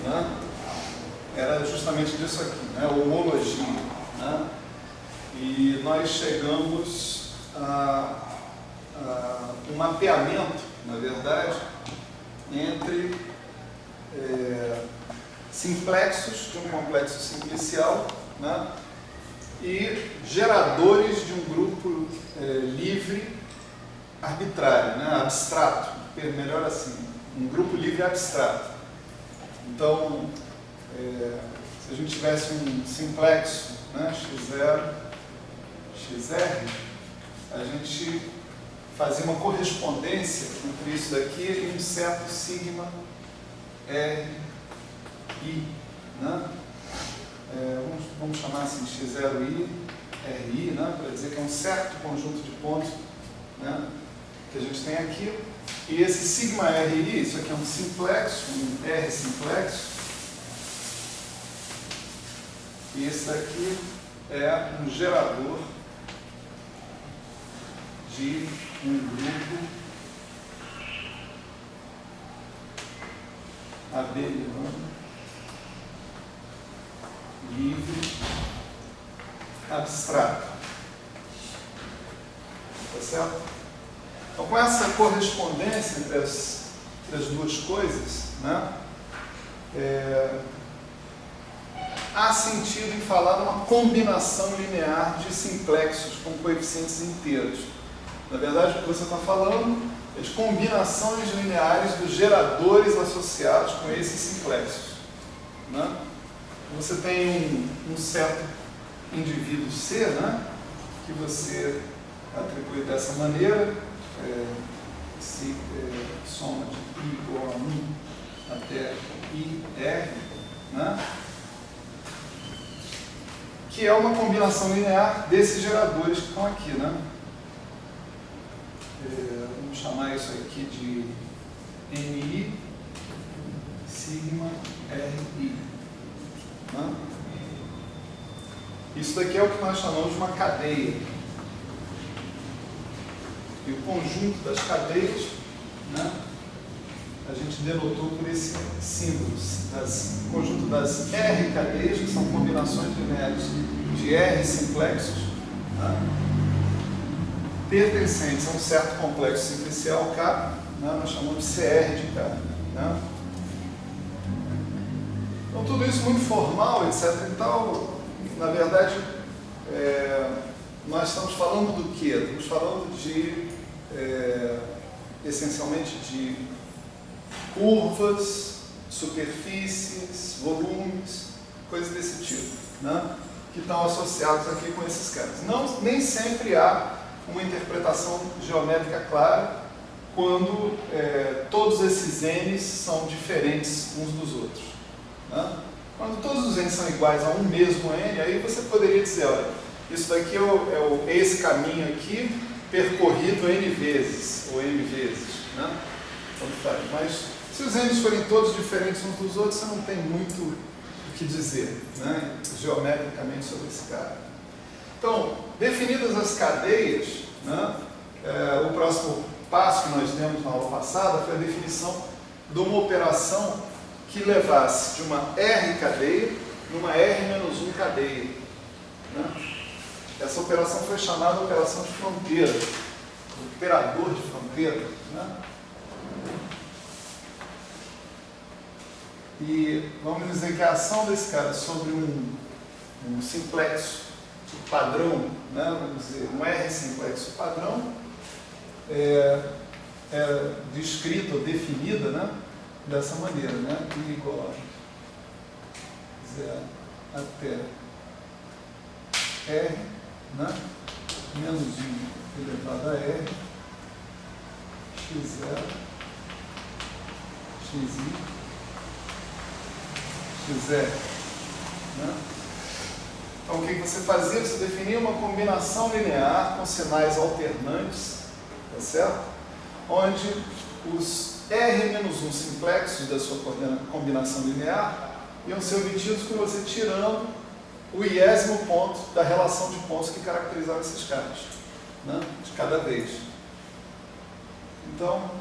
né, era justamente disso aqui, né, homologia. Né, e nós chegamos a um mapeamento, na verdade, entre simplexos de um complexo simplicial, né, e geradores de um grupo livre arbitrário, né, abstrato, melhor assim, um grupo livre abstrato. Então, se a gente tivesse um simplexo, né, x0, xr, a gente fazia uma correspondência entre isso daqui e um certo sigma RI, né? Vamos chamar assim x0i, RI, né? Para dizer que é um certo conjunto de pontos, né, que a gente tem aqui. E esse sigma RI, isso aqui é um simplexo, um R simplexo. E esse daqui é um gerador de um grupo abeliano livre abstrato. Tá certo? Então, com essa correspondência entre as duas coisas, né, há sentido em falar uma combinação linear de simplexos com coeficientes inteiros. Na verdade, o que você está falando é de combinações lineares dos geradores associados com esses simplexos. Né? Você tem um certo indivíduo C, né, que você atribui dessa maneira, soma de I igual a 1 até IR, né, que é uma combinação linear desses geradores que estão aqui. Né? Vamos chamar isso aqui de NI sigma RI. Né? Isso daqui é o que nós chamamos de uma cadeia. E o conjunto das cadeias, né, a gente denotou por esse símbolo, o conjunto das R cadeias, que são combinações lineares de R simplexos, né, pertencentes a um certo complexo simplicial K, né, nós chamamos de CR de K. Né. Então, tudo isso muito formal, etc. e tal, na verdade, nós estamos falando do quê? Estamos falando de, essencialmente, de curvas, superfícies, volumes, coisas desse tipo, né, que estão associados aqui com esses caras. Nem sempre há uma interpretação geométrica clara quando todos esses n's são diferentes uns dos outros. Né? Quando todos os n's são iguais a um mesmo n, aí você poderia dizer, olha, isso daqui é esse caminho aqui percorrido n vezes, ou m vezes. Né? Mas se os n's forem todos diferentes uns dos outros, você não tem muito o que dizer, né, geometricamente sobre esse cara. Então, definidas as cadeias, né, o próximo passo que nós demos na aula passada foi a definição de uma operação que levasse de uma R cadeia numa R-1 cadeia. Né? Essa operação foi chamada operação de fronteira, operador de fronteira. Né? E vamos dizer que a ação desse cara sobre um simplexo padrão, né? Vamos dizer, um R simplexo padrão, é descrita ou definida, né, dessa maneira, né? I igual a 0 até R, né, menos 1 elevado a R, x0, xi, xr. Né? Então, o que você fazia? Você definia uma combinação linear com sinais alternantes, tá certo? Onde os R-1 simplexos da sua combinação linear iam ser obtidos com você tirando o iésimo ponto da relação de pontos que caracterizava esses caras, né, de cada vez. Então,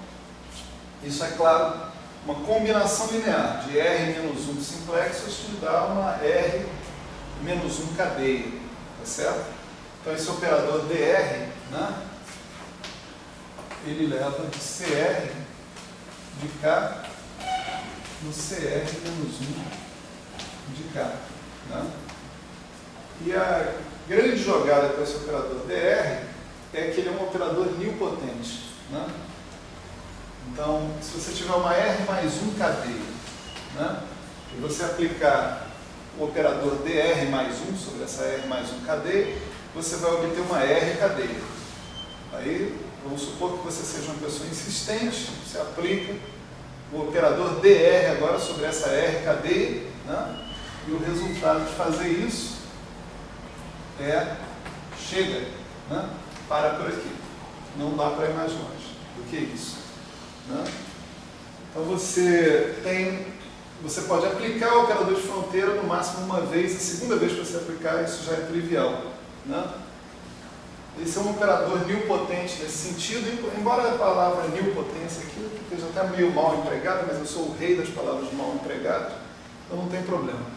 isso é claro uma combinação linear de R menos 1 simplexos te dá uma R menos 1 cadeia, tá certo? Então esse operador DR, né, ele leva de CR de K no CR menos 1 de K, né? E a grande jogada com esse operador DR é que ele é um operador nilpotente, né? Então, se você tiver uma R mais 1 cadeia, né, e você aplicar o operador DR mais 1 sobre essa R mais 1 cadeia, você vai obter uma R cadeia. Aí, vamos supor que você seja uma pessoa insistente, você aplica o operador DR agora sobre essa R cadeia, né, e o resultado de fazer isso chega, né, para por aqui. Não dá para ir mais longe do que isso, né? Então você pode aplicar o operador de fronteira no máximo uma vez, a segunda vez que você aplicar isso já é trivial, né? Esse é um operador nilpotente nesse sentido, embora a palavra nilpotência aqui esteja até meio mal empregada, mas eu sou o rei das palavras mal empregadas, então não tem problema.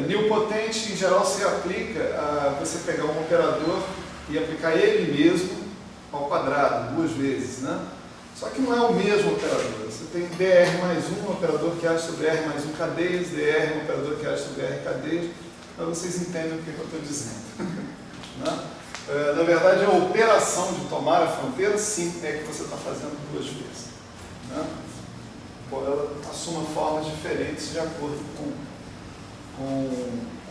Nilpotente, em geral, se aplica a você pegar um operador e aplicar ele mesmo ao quadrado, 2 vezes, né? Só que não é o mesmo operador. Você tem DR mais 1, um operador que age sobre R mais 1 cadeias, DR, um operador que age sobre R cadeias, para vocês entendem o que eu estou dizendo. Né? Na verdade, a operação de tomar a fronteira, sim, é que você está fazendo 2 vezes. Né? Embora ela assuma formas diferentes de acordo com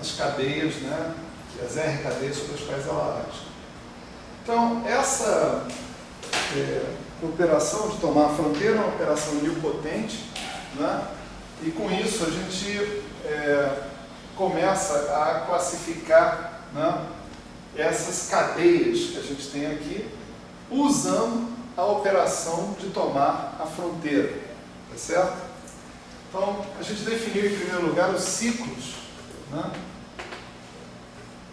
as cadeias, né, as R cadeias sobre as quais ela age. Então, essa operação de tomar a fronteira é uma operação nilpotente, né, e com isso a gente começa a classificar, né, essas cadeias que a gente tem aqui, usando a operação de tomar a fronteira, tá certo? Então, a gente definiu em primeiro lugar os ciclos, né,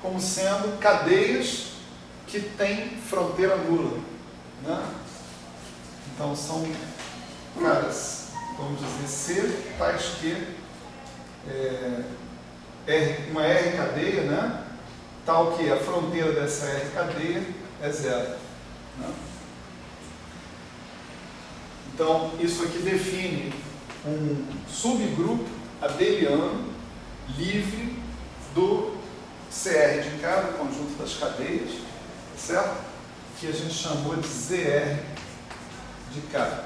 como sendo cadeias que têm fronteira nula, né? Então, são caras, vamos dizer, C, tais que uma R cadeia, né, tal que a fronteira dessa R cadeia é 0. Né? Então, isso aqui define um subgrupo abeliano livre do CR de K, do conjunto das cadeias, certo? Que a gente chamou de ZR de K.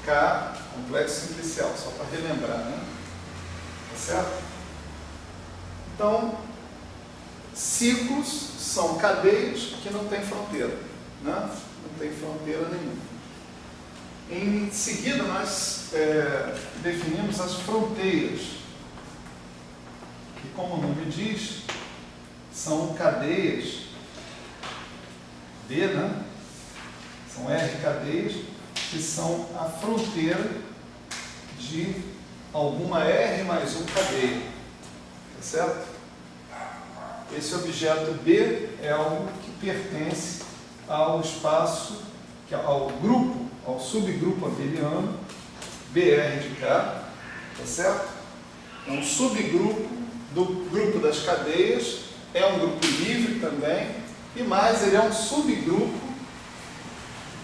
K, complexo simplicial, só para relembrar, né? Tá certo? Então, ciclos são cadeias que não têm fronteira, né? Não tem fronteira nenhuma. Em seguida, nós definimos as fronteiras, que, como o nome diz, são cadeias D, né? São R cadeias, que são a fronteira de alguma R mais 1 cadeia, tá certo? Esse objeto B é algo que pertence ao espaço, ao grupo, ao subgrupo abeliano BR de K, tá certo? É um subgrupo do grupo das cadeias, é um grupo livre também, e mais, ele é um subgrupo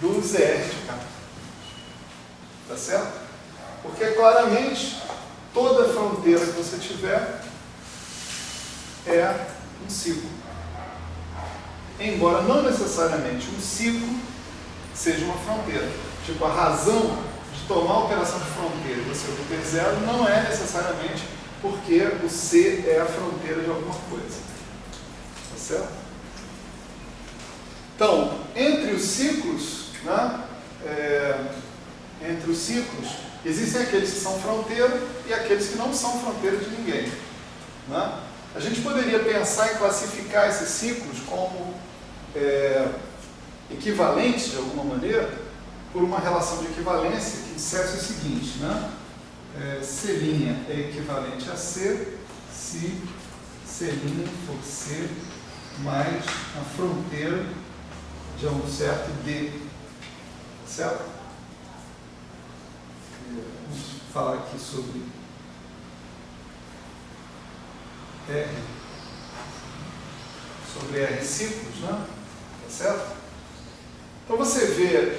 do ZR de K, tá certo? Porque claramente toda fronteira que você tiver é um ciclo. Embora não necessariamente um ciclo seja uma fronteira. Tipo, a razão de tomar a operação de fronteira e você obter 0 não é necessariamente porque o C é a fronteira de alguma coisa. Tá certo? Então, entre os ciclos, né, existem aqueles que são fronteira e aqueles que não são fronteira de ninguém. Né? A gente poderia pensar em classificar esses ciclos como equivalentes, de alguma maneira, por uma relação de equivalência que dissesse o seguinte, né? C' é equivalente a C se C' for C mais a fronteira de um certo D, certo? Vamos falar aqui sobre R. Sobre R ciclos, né? Tá certo? Então você vê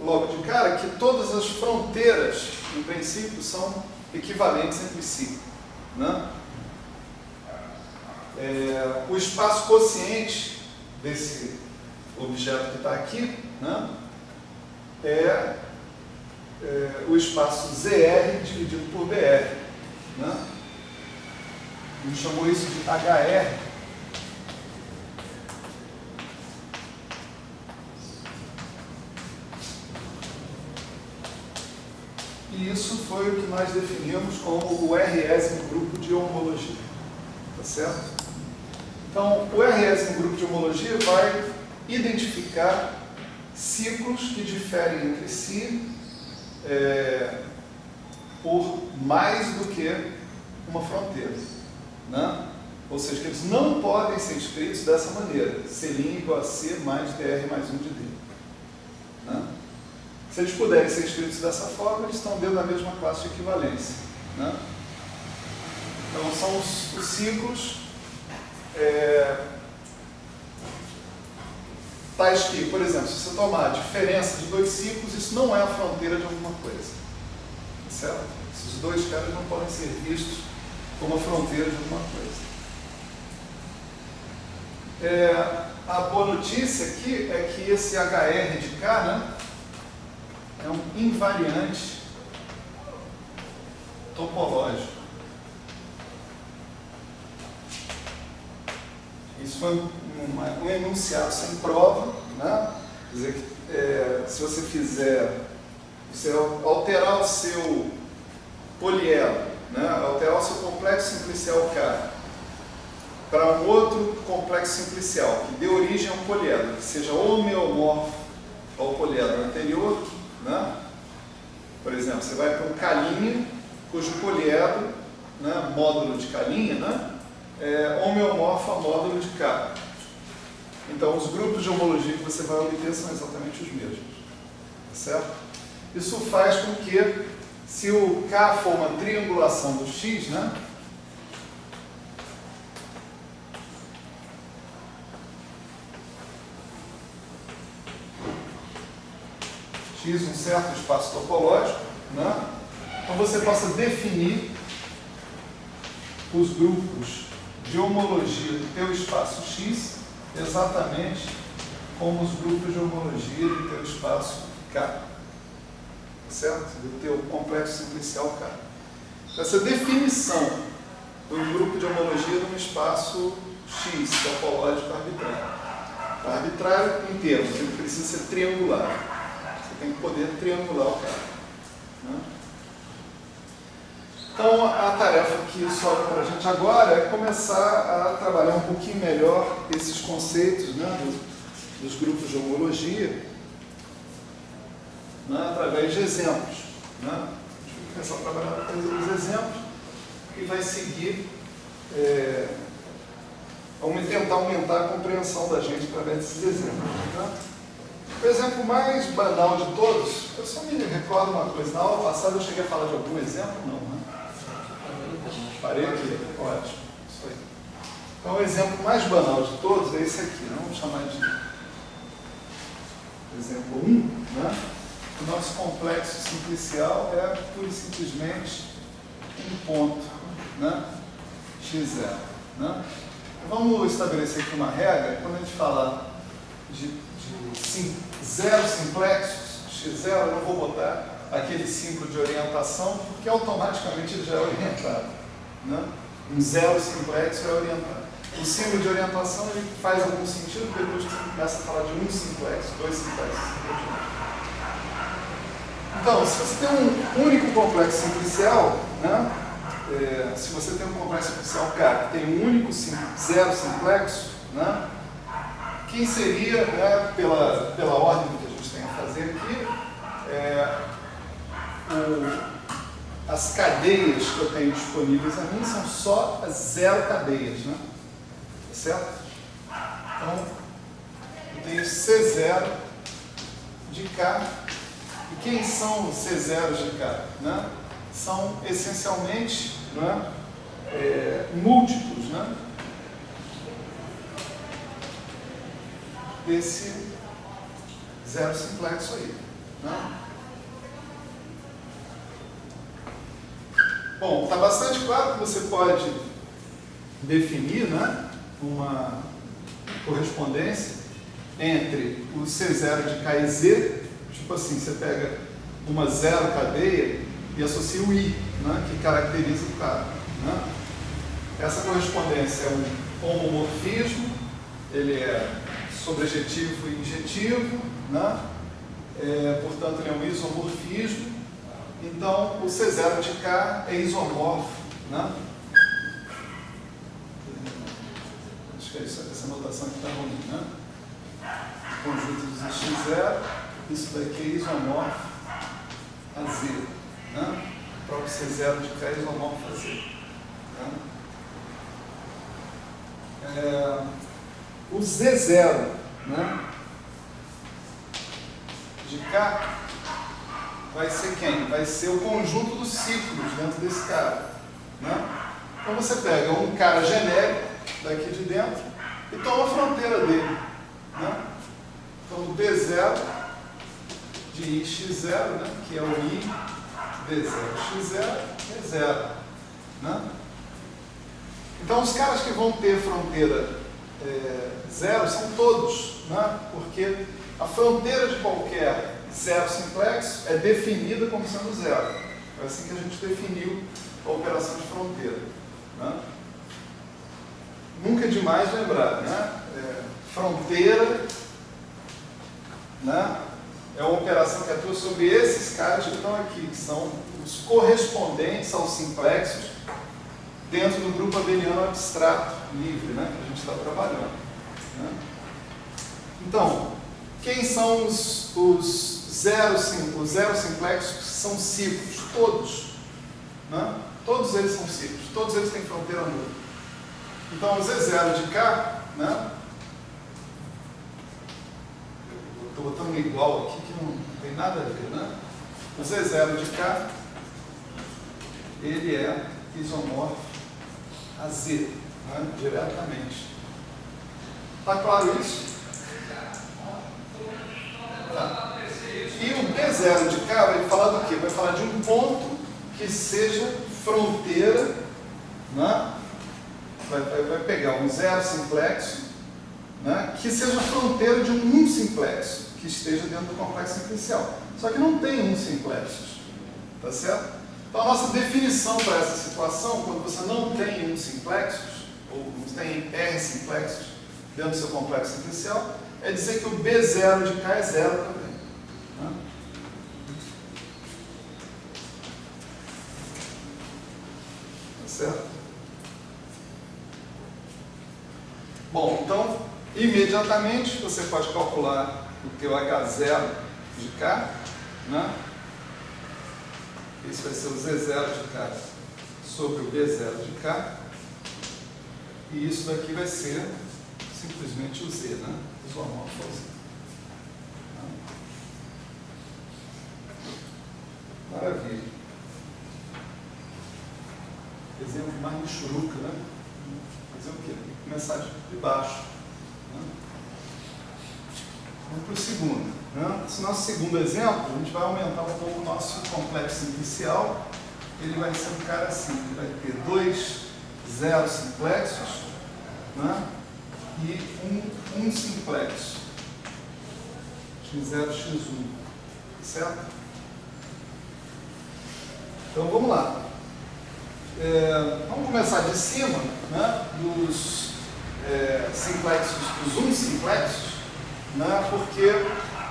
logo de cara que todas as fronteiras, em princípio, são equivalentes entre si, né? O espaço quociente desse objeto que está aqui, né, é o espaço ZR dividido por BR, né? A gente chamou isso de HR. E isso foi o que nós definimos como o RS grupo de homologia. Tá certo? Então, o RS grupo de homologia vai identificar ciclos que diferem entre si por mais do que uma fronteira, né? Ou seja, que eles não podem ser escritos dessa maneira: C' igual a C mais DR mais 1 de D. Né? Se eles puderem ser escritos dessa forma, eles estão dentro da mesma classe de equivalência, né? Então, são os ciclos tais que, por exemplo, se você tomar a diferença de dois ciclos, isso não é a fronteira de alguma coisa, certo? Esses dois caras não podem ser vistos como a fronteira de alguma coisa. A boa notícia aqui é que esse HR de K, né, é um invariante topológico. Isso foi um enunciado sem prova, né? Quer dizer que se você fizer, você alterar o seu polielo, né? Alterar o seu complexo simplicial K para um outro complexo simplicial que dê origem a um poliedro, que seja homeomorfo ao poliedro anterior, né? Por exemplo, você vai para um K', cujo poliedro, né, módulo de K', né, homeomorfo a módulo de K. Então, os grupos de homologia que você vai obter são exatamente os mesmos. Certo? Isso faz com que, se o K for uma triangulação do X, né, X um certo espaço topológico, né, então você possa definir os grupos de homologia do teu espaço X exatamente como os grupos de homologia do teu espaço K, certo? Do teu complexo simplicial K. Essa definição do grupo de homologia de um espaço X topológico arbitrário. Arbitrário em termos, ele precisa ser triangular. Você tem que poder triangular o cara, né? Então, a tarefa que sobra para a gente agora é começar a trabalhar um pouquinho melhor esses conceitos, né, dos grupos de homologia, né, através de exemplos, né? A gente vai começar a trabalhar através dos exemplos e vai seguir, tentar aumentar a compreensão da gente através desses exemplos. Né? O exemplo mais banal de todos, eu só me recordo uma coisa, na aula passada eu cheguei a falar de algum exemplo? Não, né? Parei aqui, ótimo, isso aí. Então o exemplo mais banal de todos é esse aqui, né? Vamos chamar de exemplo 1, né? O nosso complexo simplicial é pura e simplesmente um ponto, né? x0, né? Vamos estabelecer aqui uma regra, quando a gente falar de zero simplexos, x0, eu não vou botar aquele símbolo de orientação, porque automaticamente ele já é orientado, né? Um zero simplexo é orientado. O símbolo de orientação ele faz algum sentido depois que você começa a falar de um simplexo, dois simplexos. Então, se você tem um único complexo simplicial, né? Se você tem um complexo simplicial K que tem um único zero simplexo, né? Quem seria, né, pela ordem que a gente tem a fazer aqui, as cadeias que eu tenho disponíveis a mim são só as zero cadeias, né? Certo? Então, eu tenho C0 de K E quem são os C0 de K? Né? São essencialmente, né, múltiplos, né, desse zero simplexo aí. Né? Bom, está bastante claro que você pode definir, né, uma correspondência entre o C0 de K e Z. Tipo assim, você pega uma zero cadeia e associa o I, né, que caracteriza o cara. Né? Essa correspondência é um homomorfismo, ele é sobrejetivo e injetivo, né? Portanto, ele é um isomorfismo. Então, o C0 de K é isomorfo. Né? Acho que é isso, essa notação aqui está ruim. Né? Conjunto dos X0, isso daqui é isomorfo a Z. Né? O próprio C0 de K é isomorfo a Z. Né? O Z0, né, de K vai ser quem? Vai ser o conjunto dos ciclos dentro desse cara. Né? Então você pega um cara genérico daqui de dentro e toma a fronteira dele. Né? Então o B0 de IX0, né, que é o I B0X0, é zero. Né? Então os caras que vão ter fronteira zero são todos, né? Porque a fronteira de qualquer zero simplexo é definida como sendo zero. É assim que a gente definiu a operação de fronteira. Né? Nunca é demais lembrar, né? Fronteira, né, é uma operação que atua sobre esses caras que estão aqui, que são os correspondentes aos simplexos dentro do grupo abeliano abstrato livre, né, que a gente está trabalhando. Né? Então, quem são os zero simplexos que são ciclos? Todos. Né? Todos eles são ciclos, todos eles têm fronteira nula. Então, o Z0 de K, né? Eu estou botando igual aqui que não tem nada a ver, né? O Z0 de K, ele é isomorfo a Z, né? Diretamente. Está claro isso? Tá. E o B0 de K vai falar do quê? Vai falar de um ponto que seja fronteira, né? Vai pegar um zero simplexo, né? Que seja fronteira de um simplexo, que esteja dentro do complexo simplicial. Só que não tem simplexos, tá certo? Então a nossa definição para essa situação, quando você não tem simplexos, ou não tem R simplexos dentro do seu complexo simplicial, é dizer que o B0 de K é zero também. Né? Tá certo? Bom, então, imediatamente você pode calcular o teu H0 de K, né? Esse vai ser o Z0 de K sobre o B0 de K. E isso daqui vai ser simplesmente o Z, né? Isomorfo ao Z. Maravilha. Exemplo mais michuruca, né? Fazer o quê? Começar de baixo. Né? Vamos para o segundo. Né? Esse nosso segundo exemplo, a gente vai aumentar um pouco o nosso complexo simplicial. Ele vai ser um cara assim, ele vai ter dois zeros simplexos, né? E um simplexo, x0, x1, certo? Então vamos lá. Vamos começar de cima, né, dos simplexos, dos simplexos, né, porque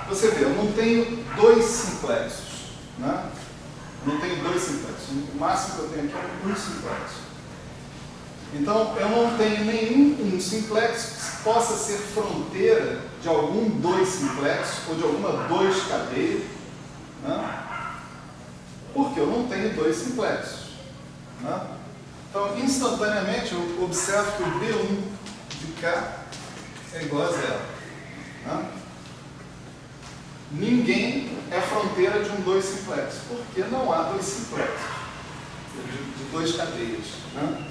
você vê, eu não tenho dois simplexos, né? Não tenho dois simplexos. O máximo que eu tenho aqui é um simplexo. Então, eu não tenho nenhum simplexo que possa ser fronteira de algum dois simplexo ou de alguma dois cadeia, né? Porque eu não tenho dois simplexos. Né? Então, instantaneamente, eu observo que o B1 de K é igual a zero. Né? Ninguém é fronteira de um 2 simplexo, porque não há 2 simplexos, de 2 cadeias. Né?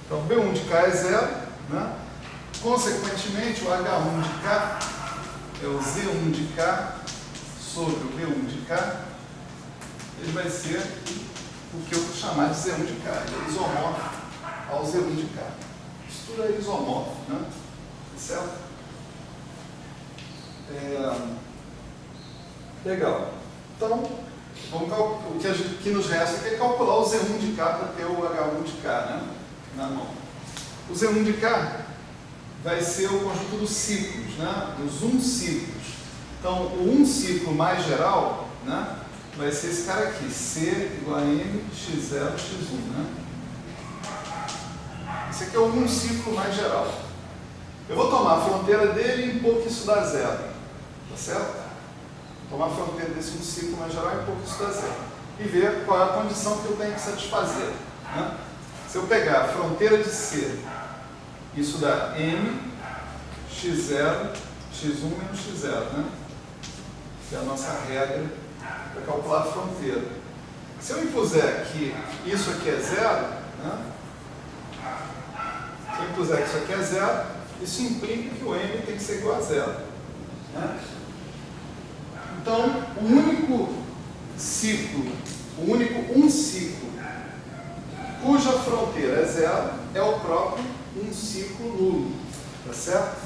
Então, B1 de K é 0, né? Consequentemente, o H1 de K é o Z1 de K sobre o B1 de K, ele vai ser o que eu vou chamar de Z1 de K, ele é isomórfico ao Z1 de K. Isso tudo é isomórfico, né? Certo? Legal. Então, o que nos resta aqui é calcular o Z1 de K para ter o H1 de K, né? Na mão. O Z1 de K vai ser o conjunto dos ciclos, né? Dos 1 ciclos. Então, o 1 ciclo mais geral, né? Vai ser esse cara aqui, C igual a M, X0, X1, né? Esse aqui é o 1 ciclo mais geral. Eu vou tomar a fronteira dele e impor que isso dá 0. Tá certo? Tomar a fronteira desse 1 ciclo mais geral e impor que isso dá 0. E ver qual é a condição que eu tenho que satisfazer. Né? Se eu pegar a fronteira de C, isso dá M, X0, X1 menos X0, né? Que é a nossa regra para calcular a fronteira. Se eu impuser que isso aqui é 0, né? Se eu impuser que isso aqui é 0, isso implica que o M tem que ser igual a 0. Né? Então, o único ciclo, o único 1 ciclo cuja fronteira é 0 é o próprio 1 ciclo nulo. Tá certo?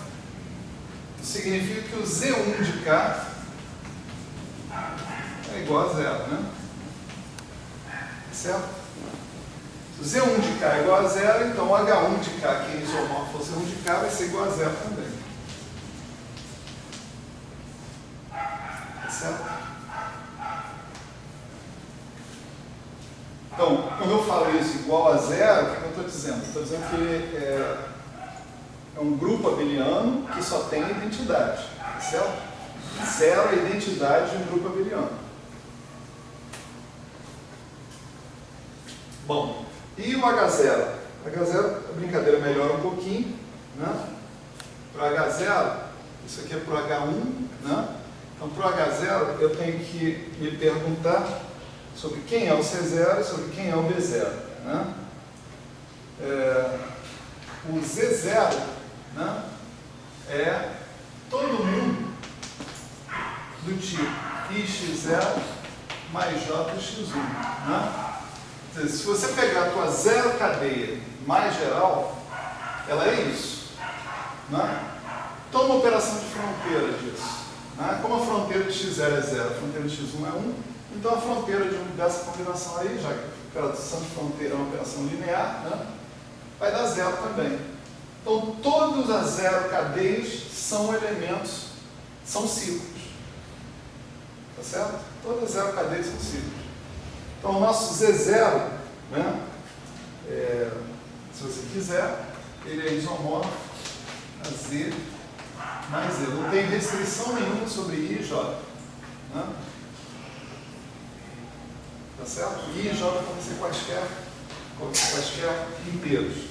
Isso significa que o Z1 de K é igual a 0, né? Certo? Se o Z1 de K é igual a 0, então o H1 de K, que é isomórfico ao Z1 de K, vai ser igual a 0 também. Tá certo? Então, quando eu falo isso igual a 0, o que eu estou dizendo? Estou dizendo que é um grupo abeliano que só tem identidade. Tá certo? 0 é a identidade de um grupo abeliano. Bom, e o H0? H0, a brincadeira melhora um pouquinho, né? Para o H0, isso aqui é para o H1, né? Então, para o H0, eu tenho que me perguntar sobre quem é o C0 e sobre quem é o B0, né? O Z0, né? É todo mundo do tipo IX0 mais JX1, né? Se você pegar a tua 0 cadeia mais geral, ela é isso. Né? Toma uma operação de fronteira disso. Né? Como a fronteira de x0 é 0, a fronteira de x1 é 1, então a fronteira dessa combinação aí, já que a operação de fronteira é uma operação linear, né? Vai dar 0 também. Então todas as 0 cadeias são elementos, são ciclos. Tá certo? Todas as 0 cadeias são ciclos. Então, o nosso Z0, né, se você quiser, ele é isomórfico a Z mais Z. Não tem restrição nenhuma sobre I e J. Né? Tá certo? I e J podem ser quaisquer inteiros.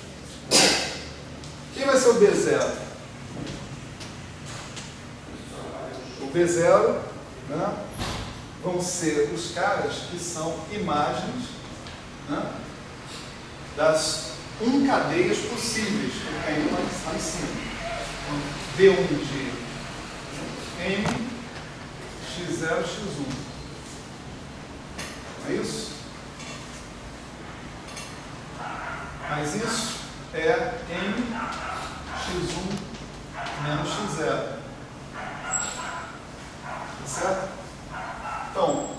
Quem vai ser o B0? O B0, né, vão ser os caras que são imagens, né, das cadeias possíveis que caíram lá em cima. Então, B1 de M, X0, X1. É isso? Mas isso é M, X1 menos X0. Tá certo? Então,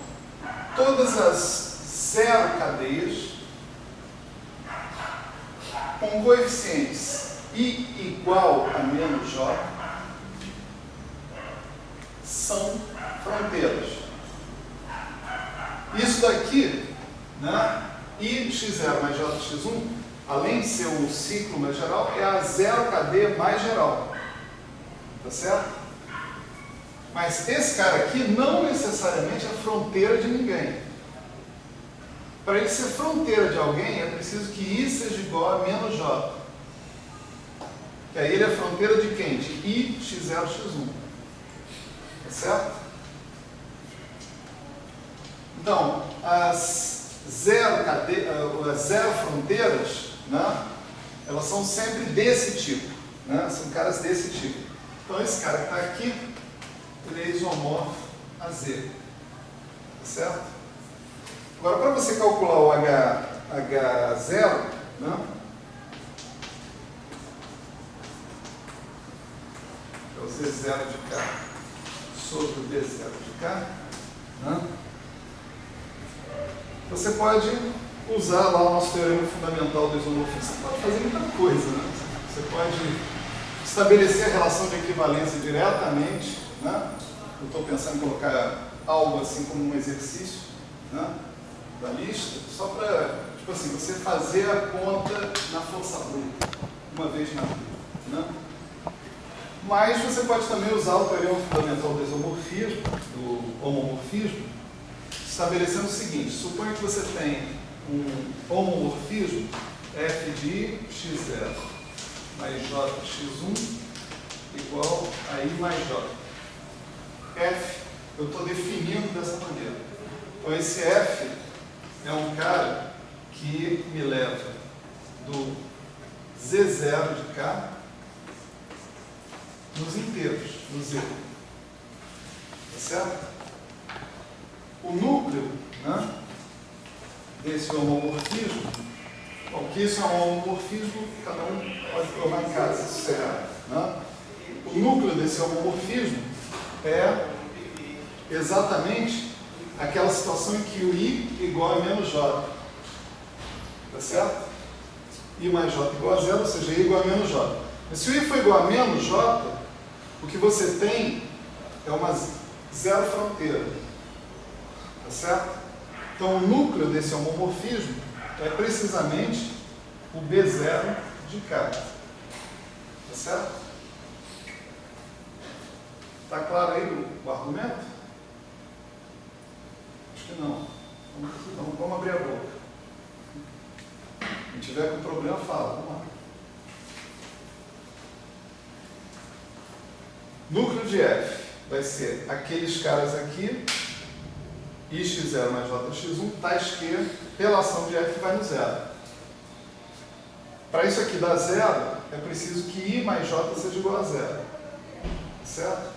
todas as 0 cadeias com coeficientes I igual a menos J são fronteiras. Isso daqui, né, I x0 mais J x1, além de ser o ciclo mais geral, é a 0 cadeia mais geral. Tá certo? Mas esse cara aqui não necessariamente é fronteira de ninguém. Para ele ser fronteira de alguém, é preciso que I seja igual a menos J. Que aí ele é fronteira de quem? De I x0 x1. Tá certo? Então, as zero fronteiras, né, elas são sempre desse tipo, né, são caras desse tipo. Então, esse cara que está aqui, ele é isomorfo a Z, tá certo? Agora, para você calcular o H0, né, é o Z0 de K sobre o D0 de K, né, você pode usar lá o nosso teorema fundamental do isomorfismo. Você pode fazer muita coisa, né? Você pode estabelecer a relação de equivalência diretamente, né? Eu estou pensando em colocar algo assim como um exercício, né, da lista, só para, tipo assim, você fazer a conta na força bruta, uma vez na vida, né? Mas você pode também usar o teorema fundamental do isomorfismo, do homomorfismo, estabelecendo o seguinte: suponha que você tem um homomorfismo f de x0 mais jx1 igual a i mais j. F, eu estou definindo dessa maneira. Então, esse F é um cara que me leva do Z0 de K nos inteiros, no Z. Tá certo? O núcleo, né, desse homomorfismo, bom, que isso é um homomorfismo, cada um pode provar em casa, isso é errado, né? O núcleo desse homomorfismo é exatamente aquela situação em que o I igual a menos J. Tá certo? I mais J igual a zero, ou seja, I igual a menos J. Mas se o I for igual a menos J, o que você tem é uma zero fronteira. Tá certo? Então, o núcleo desse homomorfismo é precisamente o B0 de K. Tá certo? Está claro aí o argumento? Acho que não. Então, vamos abrir a boca. Se tiver com problema, fala. Vamos lá. Núcleo de F vai ser aqueles caras aqui, ix0 mais jx1, tais que relação de F vai no zero. Para isso aqui dar zero, é preciso que I mais J seja igual a zero. Certo?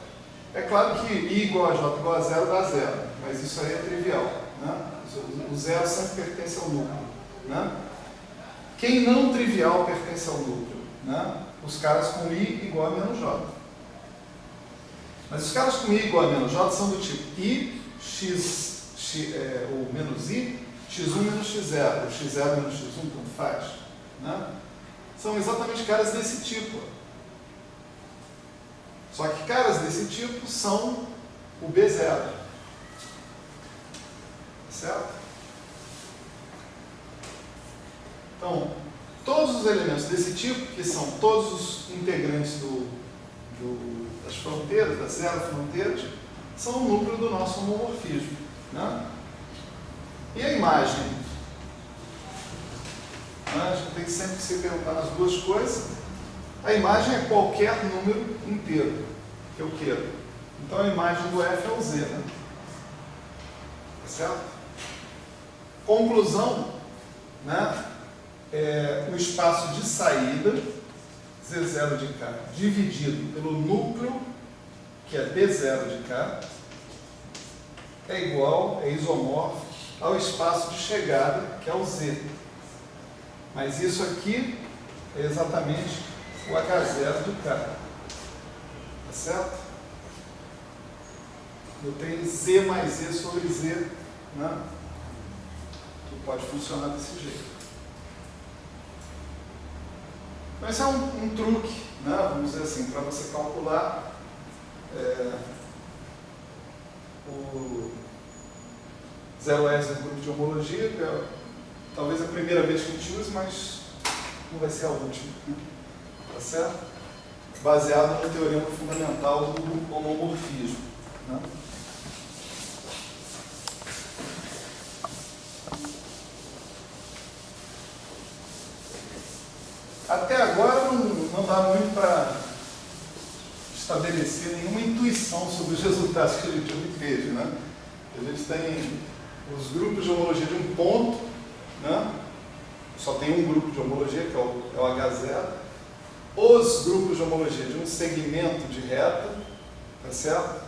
É claro que I igual a J igual a zero dá zero, mas isso aí é trivial, né? O zero sempre pertence ao núcleo, né? Quem não trivial pertence ao núcleo, né? Os caras com I igual a menos J. Mas os caras com I igual a menos J são do tipo I, ou menos I, x1 menos x0, ou x0 menos x1, tanto faz, né? São exatamente caras desse tipo. Só que caras desse tipo são o B0. Certo? Então, todos os elementos desse tipo, que são todos os integrantes das fronteiras, das zero fronteiras, são o núcleo do nosso homomorfismo, né? E a imagem? A gente tem sempre que se perguntar nas duas coisas. A imagem é qualquer número inteiro que eu queira. Então a imagem do F é o Z, né? Tá certo? Conclusão, né? É o espaço de saída, Z0 de K, dividido pelo núcleo, que é B0 de K, é igual, é isomorfo ao espaço de chegada, que é o Z. Mas isso aqui é exatamente o H0 de K. Tá certo? Eu tenho Z mais Z sobre Z, né? Que pode funcionar desse jeito. Então, esse é um truque, né? Vamos dizer assim, para você calcular o 0S no grupo de homologia, que é talvez a primeira vez que a gente use, mas não vai ser a última. Né? Tá certo? Baseado no teorema fundamental do homomorfismo. Né? Até agora não dá muito para estabelecer nenhuma intuição sobre os resultados que a gente obteve, né? A gente tem os grupos de homologia de um ponto, né? Só tem um grupo de homologia, que é o H0. Os grupos de homologia de um segmento de reta, tá certo?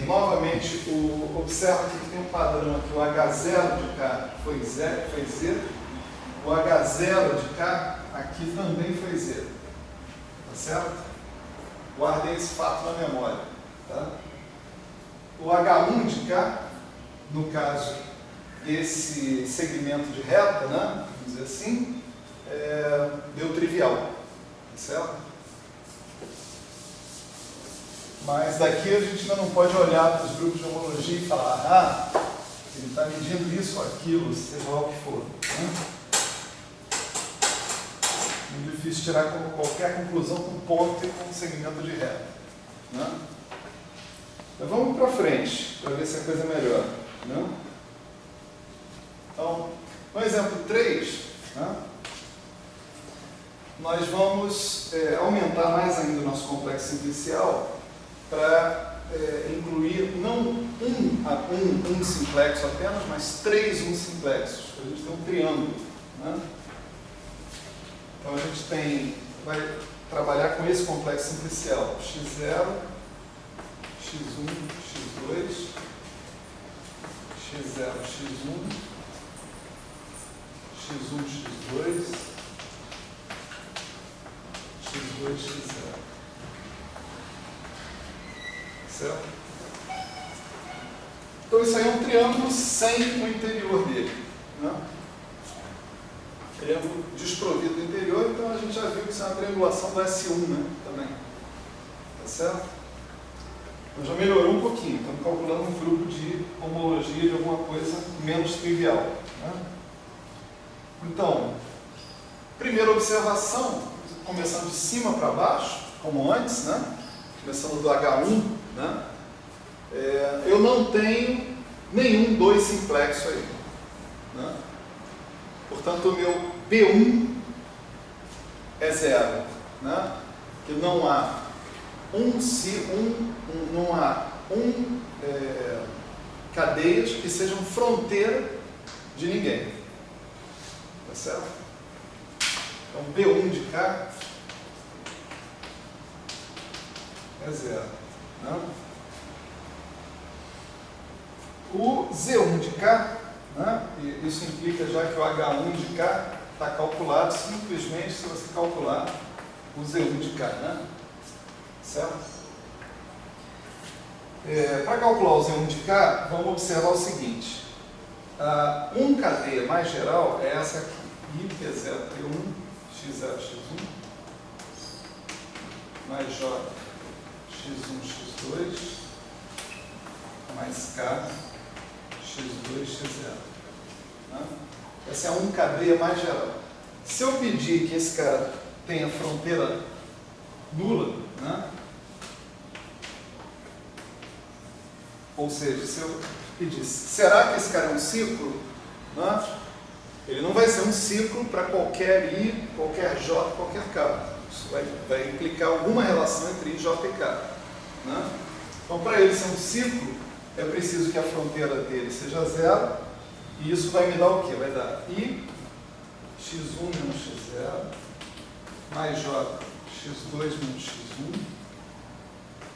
Novamente, observa que tem um padrão aqui, o H0 de cá foi Z, o H0 de cá aqui também foi Z, tá certo? Guardem esse fato na memória, tá? O H1 de cá, no caso, esse segmento de reta, né? Vamos dizer assim, deu trivial, tá certo? Mas daqui a gente ainda não pode olhar para os grupos de homologia e falar, ele está medindo isso ou aquilo, seja lá o que for. Né? Muito difícil tirar qualquer conclusão com ponto e com segmento de reta. Né? Então vamos para frente, para ver se a coisa melhora. Né? Então, no exemplo 3, né? Nós vamos aumentar mais ainda o nosso complexo simplicial para incluir não um simplexo apenas, mas 3 simplexos. A gente tem um triângulo. Né? Então a gente vai trabalhar com esse complexo simplicial. x0, x1, x2, x0, x1, x1, x2, x2, x0. Certo? Então isso aí é um triângulo sem o interior dele. Né? Triângulo desprovido do interior, então a gente já viu que isso é uma triangulação do S1, né? Também. Tá certo? Então já melhorou um pouquinho. Estamos calculando um grupo de homologia de alguma coisa menos trivial. Né? Então, primeira observação, começando de cima para baixo, como antes, né? Começando do H1, né? Eu não tenho nenhum 2 simplexo aí. Né? Portanto, o meu B1 é 0. Né? Que não há cadeias que sejam fronteira de ninguém. Tá certo? Então, B1 de cá é 0. Né? O Z1 de cá, né? E isso implica já que o H1 de cá está calculado simplesmente se você calcular o Z1 de cá. Né? Certo? Para calcular o Z1 de cá, vamos observar o seguinte. A cadeia mais geral é essa aqui. I, que é 0, T1, X0, X1, mais J, X1, X2, mais K, X2, X0. Né? Essa é a cadeia mais geral. Se eu pedir que esse cara tenha fronteira nula, né? Ou seja, se eu pedisse, será que esse cara é um ciclo? Né? Ele não vai ser um ciclo para qualquer I, qualquer J, qualquer K. Isso vai implicar alguma relação entre I, J e K. Né? Então, para ele ser um ciclo, é preciso que a fronteira dele seja 0, e isso vai me dar o quê? Vai dar I, x1 menos x0, mais J, x2 menos x1,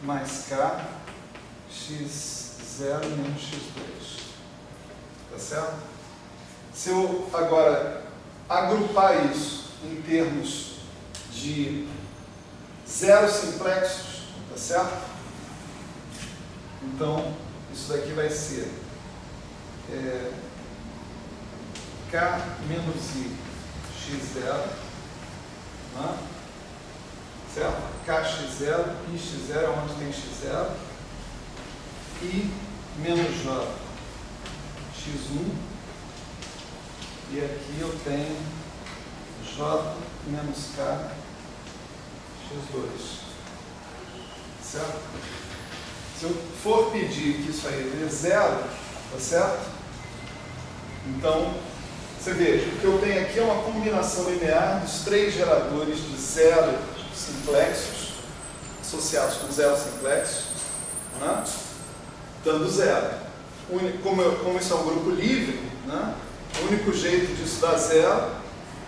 mais K, x0 menos x2. Tá certo? Se eu agora agrupar isso em termos de 0 simplexos, tá certo? Então, isso daqui vai ser K menos I x0, né? Certo? KX0, IX0 é onde tem x0, I menos J x1, e aqui eu tenho J menos K x2. Certo? Se eu for pedir que isso aí dê 0, tá certo? Então, você veja, o que eu tenho aqui é uma combinação linear dos 3 geradores de 0 simplexos, associados com 0 simplexos, né? Dando 0. como isso é um grupo livre, né, o único jeito disso dar zero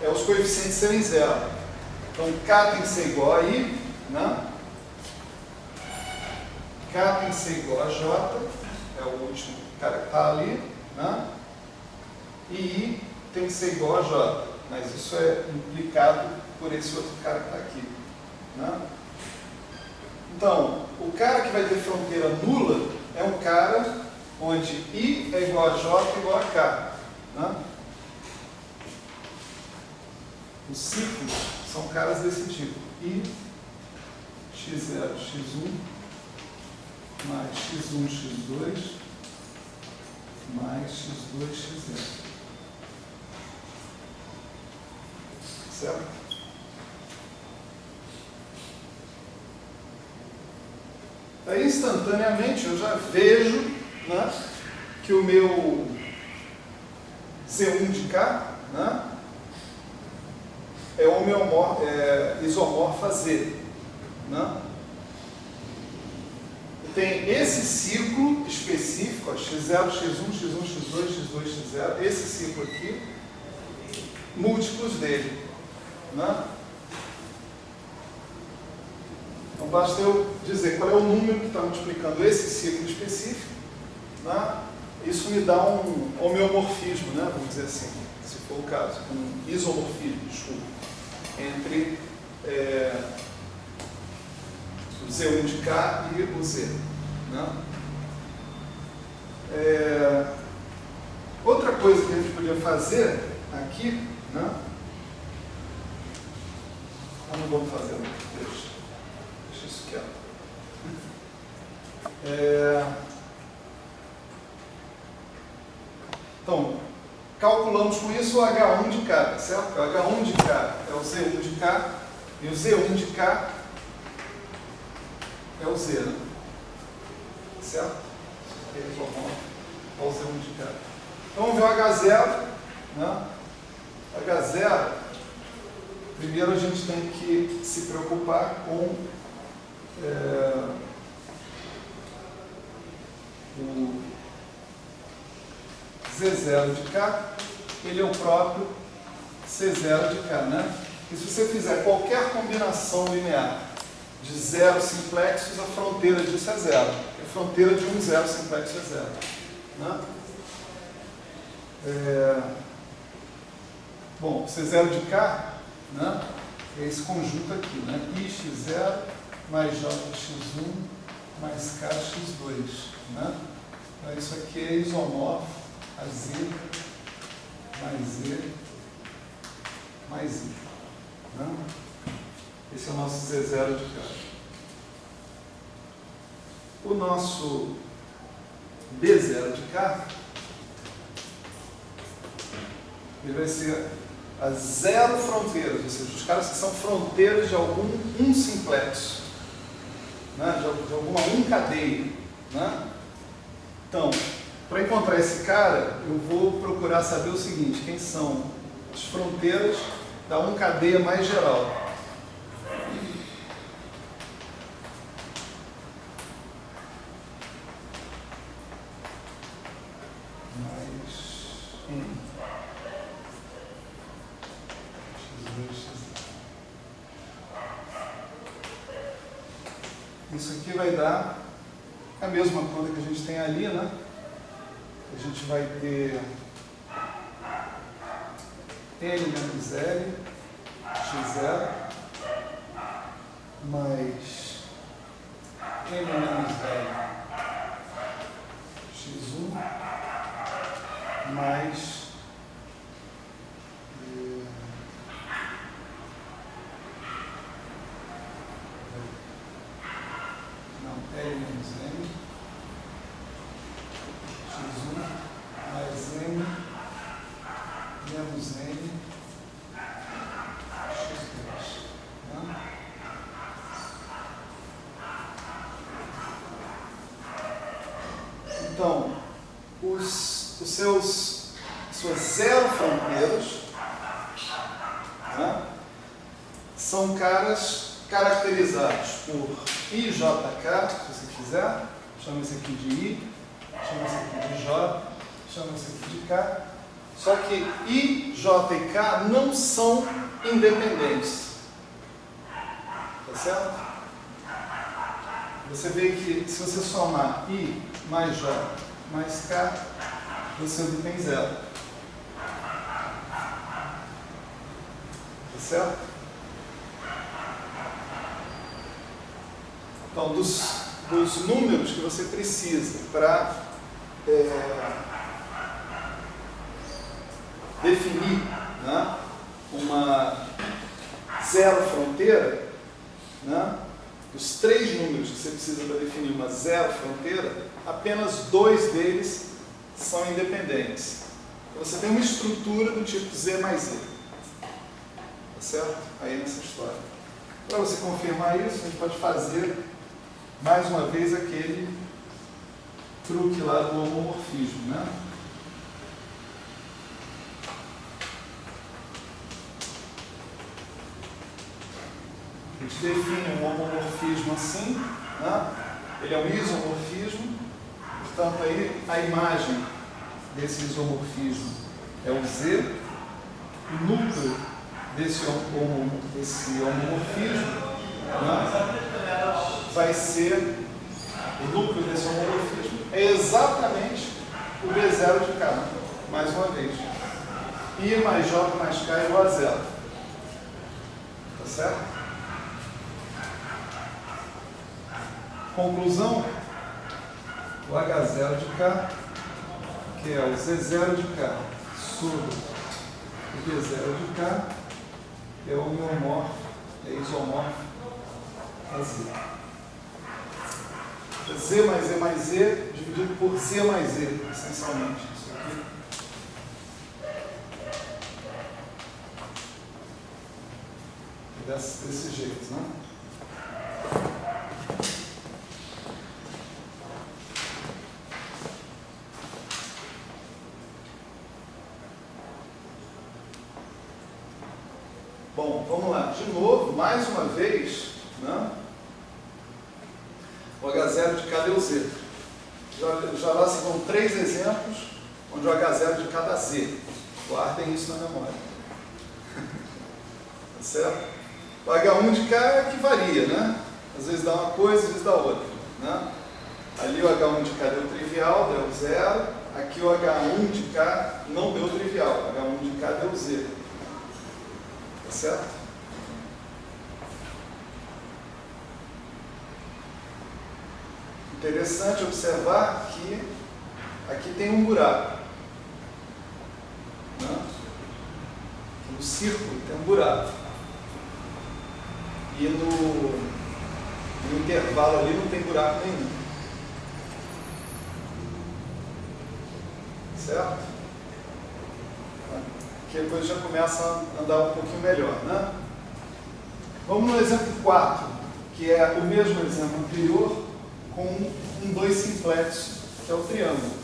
é os coeficientes serem zero. Então, K tem que ser igual a I, né? K tem que ser igual a J, é o último cara que está ali, né? E I tem que ser igual a J, mas isso é implicado por esse outro cara que está aqui, né? Então, o cara que vai ter fronteira nula é um cara onde I é igual a J igual a K, né? Os ciclos são caras desse tipo. I, x0, x1, mais x1, x2, mais x2, x0. Certo? Aí, instantaneamente, eu já vejo, né, que o meu Z1 de K, né, é isomorfa Z. Né? Tem esse ciclo específico, ó, x0, x1, x1, x2, x2, x0, esse ciclo aqui, múltiplos dele. Né? Então basta eu dizer qual é o número que está multiplicando esse ciclo específico, né? Isso me dá um homeomorfismo, né? Vamos dizer assim, se for o caso, um isomorfismo, desculpa, entre o Z1 de K e o Z. Né? Outra coisa que a gente podia fazer aqui, né? Não vamos fazer, deixa isso quieto. Então, calculamos com isso o H1 de K, certo? O H1 de K é o Z1 de K e o Z1 de K é o Z, né? Certo? Isso aqui é isomorfo ao Z1 de K. Então vamos ver o H0, né? H0, primeiro a gente tem que se preocupar com o Z0 de K, ele é o próprio C0 de K, né? E se você fizer qualquer combinação linear de zero simplexos, a fronteira disso é zero. A fronteira de um zero simplexo é zero. Né? Bom, C0 de K, né, é esse conjunto aqui, né? IX0 mais JX1 mais KX2. Né? Então, isso aqui é isomorfo a Z mais Z mais I. Né? Esse é o nosso Z0 de K. O nosso B0 de K, ele vai ser as zero fronteiras, ou seja, os caras que são fronteiras de algum simplexo, né? de alguma cadeia. Né? Então, para encontrar esse cara, eu vou procurar saber o seguinte: quem são as fronteiras da cadeia mais geral. Isso aqui vai dar a mesma conta que a gente tem ali, né? A gente vai ter N menos L, X0, mais N menos L, X1, mais L menos M, X1, mais M, menos N, X2. Né? Então, suas zero fronteiras, né, são caras caracterizados por IJK, se você quiser, chama esse aqui de I, chama-se aqui de J, chama-se aqui de K. Só que I, J e K não são independentes. Tá certo? Você vê que se você somar I mais J mais K, você obtém zero. Tá certo? Então, dos números que você precisa para definir, né, uma zero fronteira, né, os 3 números que você precisa para definir uma zero fronteira, apenas 2 deles são independentes. Então, você tem uma estrutura do tipo Z mais Z. Tá certo? Aí nessa história. Para você confirmar isso, a gente pode fazer mais uma vez aquele truque lá do homomorfismo, né? A gente define um homomorfismo assim, né? Ele é um isomorfismo, portanto aí a imagem desse isomorfismo é o Z, o núcleo desse homomorfismo, né, vai ser, o núcleo desse homomorfismo é exatamente o B0 de K, mais uma vez. I mais J mais K é igual a zero. Tá certo? Conclusão, o H0 de K, que é o Z0 de K sobre o B0 de K, é homeomorfo, é isomorfo a Z. Z mais Z mais Z dividido por Z mais Z, essencialmente. Isso aqui. Desse jeito, né? Bom, vamos lá. De novo, mais uma vez, né? O H0 de K deu Z. Já lá se vão 3 exemplos onde o H0 de K dá Z. Guardem isso na memória. Tá certo? O H1 de K é que varia, né? Às vezes dá uma coisa, às vezes dá outra, né? Ali o H1 de K deu trivial, deu 0. Aqui o H1 de K não deu trivial. O H1 de K deu Z. Tá certo? Interessante observar que aqui tem um buraco. Né? No círculo tem um buraco. E no intervalo ali não tem buraco nenhum. Certo? Aqui a coisa já começa a andar um pouquinho melhor, né? Vamos no exemplo 4, que é o mesmo exemplo anterior, com um 2 simplexo, que é o triângulo.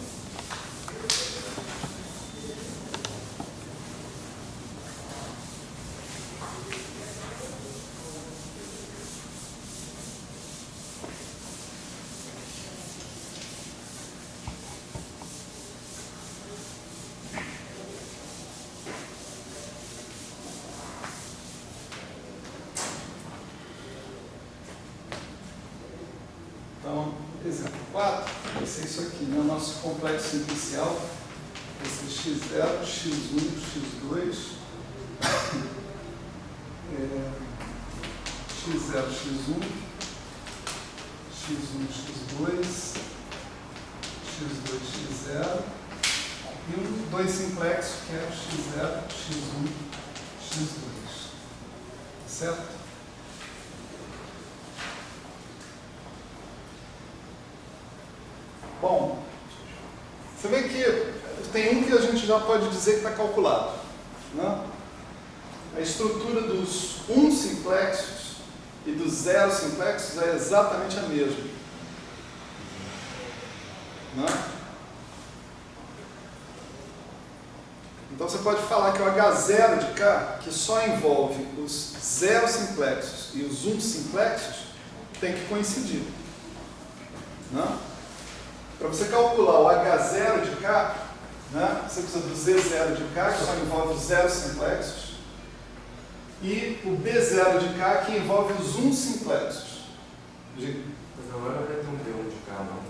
Então, exemplo 4, vai ser isso aqui, né? O nosso complexo inicial, esse x0, x1, x2, x0, x1, x1, x2, x2, x0, e o 2 simplexo, que é o x0, x1, x2. Certo? Bom, você vê que tem um que a gente já pode dizer que está calculado, né? A estrutura dos 1 simplexos e dos 0 simplexos é exatamente a mesma, né? Então você pode falar que o H0 de K, que só envolve os 0 simplexos e os 1 simplexos, tem que coincidir, né? para você calcular o H0 de K, né, você precisa do Z0 de K, que só envolve os zeros simplexos, e o B0 de K, que envolve os 1 simplexos. Mas agora vai ter um B1 de K, não?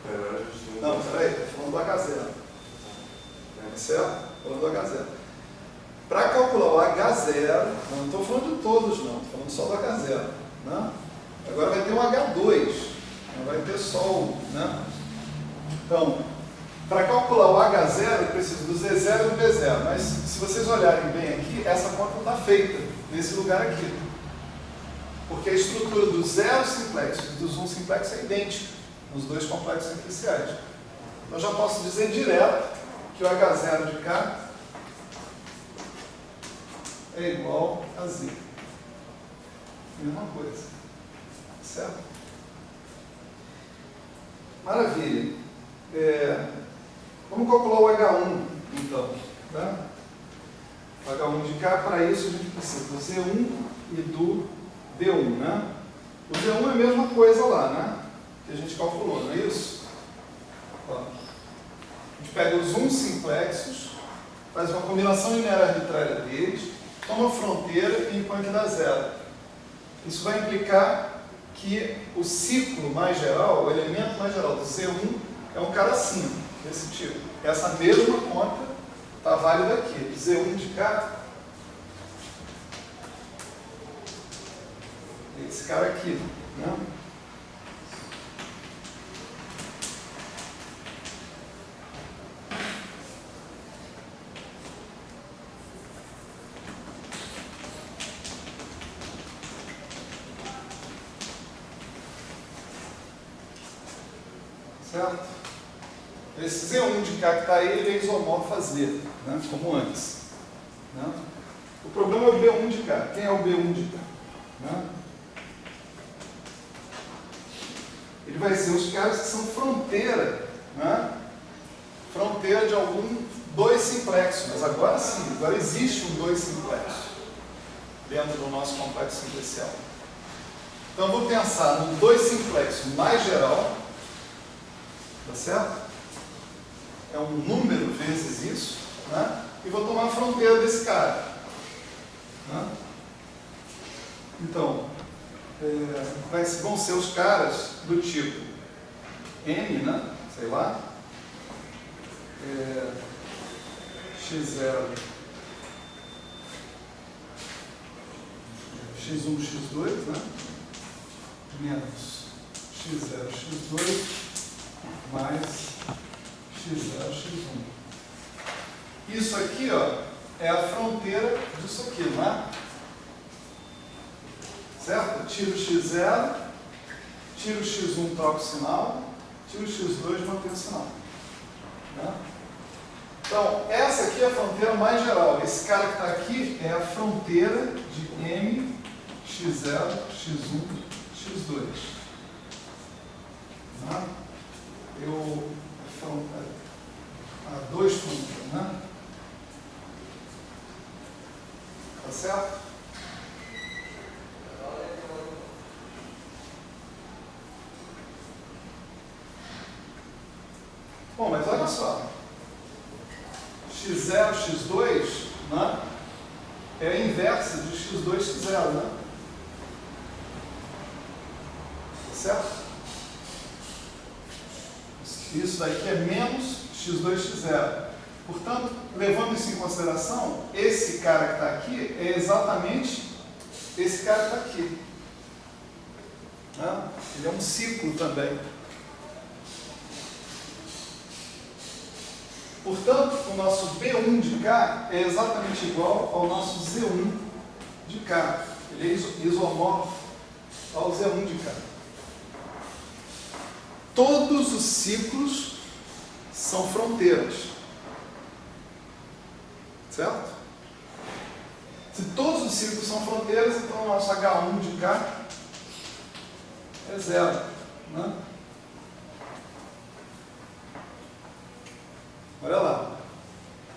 Agora a gente tem Não, peraí, estou falando do H0. Certo? Falando do H0. Para calcular o H0, não estou falando de todos não, estou falando só do H0. Né? Agora vai ter um H2, não vai ter só o. Né? Então, para calcular o H0, eu preciso do Z0 e do B0, mas se vocês olharem bem aqui, essa conta não está feita nesse lugar aqui. Porque a estrutura dos zeros simplexos e dos 1 simplexos é idêntica nos dois complexos simpliciais. Então, já posso dizer direto que o H0 de K é igual a Z. Mesma coisa. Certo? Maravilha. Vamos calcular o H1, então. Tá? O H1 de K, para isso a gente precisa do Z1 e do B1. Né? O Z1 é a mesma coisa lá, né? Que a gente calculou, não é isso? Ó. A gente pega os 1 simplexos, faz uma combinação linear arbitrária deles, toma a fronteira e impõe que dá zero. Isso vai implicar que o ciclo mais geral, o elemento mais geral do C1 é um cara assim, desse tipo. Essa mesma conta está válida aqui. Z1 de K, esse cara aqui. Né? Certo? Esse Z1 de K que está aí, ele é isomorfo a Z, né? Como antes. Né? O problema é o B1 de K. Quem é o B1 de K? Né? Ele vai ser os caras que são fronteira, né? Fronteira de algum 2 simplexo, mas agora sim, agora existe um 2 simplexo dentro do nosso complexo simplicial. Então, eu vou pensar no 2 simplexo mais geral. Tá certo? É um número vezes isso, né? E vou tomar a fronteira desse cara. Né? Então, vão ser os caras do tipo M, né? Sei lá, X0, X1, X2, né? Menos X0, X2 mais X0, X1. Isso aqui, ó, é a fronteira disso aqui, não é? Certo? Tiro o X0, tiro o X1, troco o sinal, tiro o X2, mantenho o sinal. Né? Então, essa aqui é a fronteira mais geral. Esse cara que está aqui é a fronteira de M, X0, X1, X2. Né? Há 2 fronteiras, né? Tá certo? Bom, mas olha só. X0, X2, né? É a inversa de X2, X0, né? Tá certo? Isso daqui é menos X2, X0. Portanto, levando isso em consideração, esse cara que está aqui é exatamente esse cara que está aqui. Né? Ele é um ciclo também. Portanto, o nosso B1 de K é exatamente igual ao nosso Z1 de K. Ele é isomorfo ao Z1 de K. Todos os ciclos são fronteiras. Certo? Se todos os ciclos são fronteiras, então o nosso H1 de K é 0. Né? Olha lá.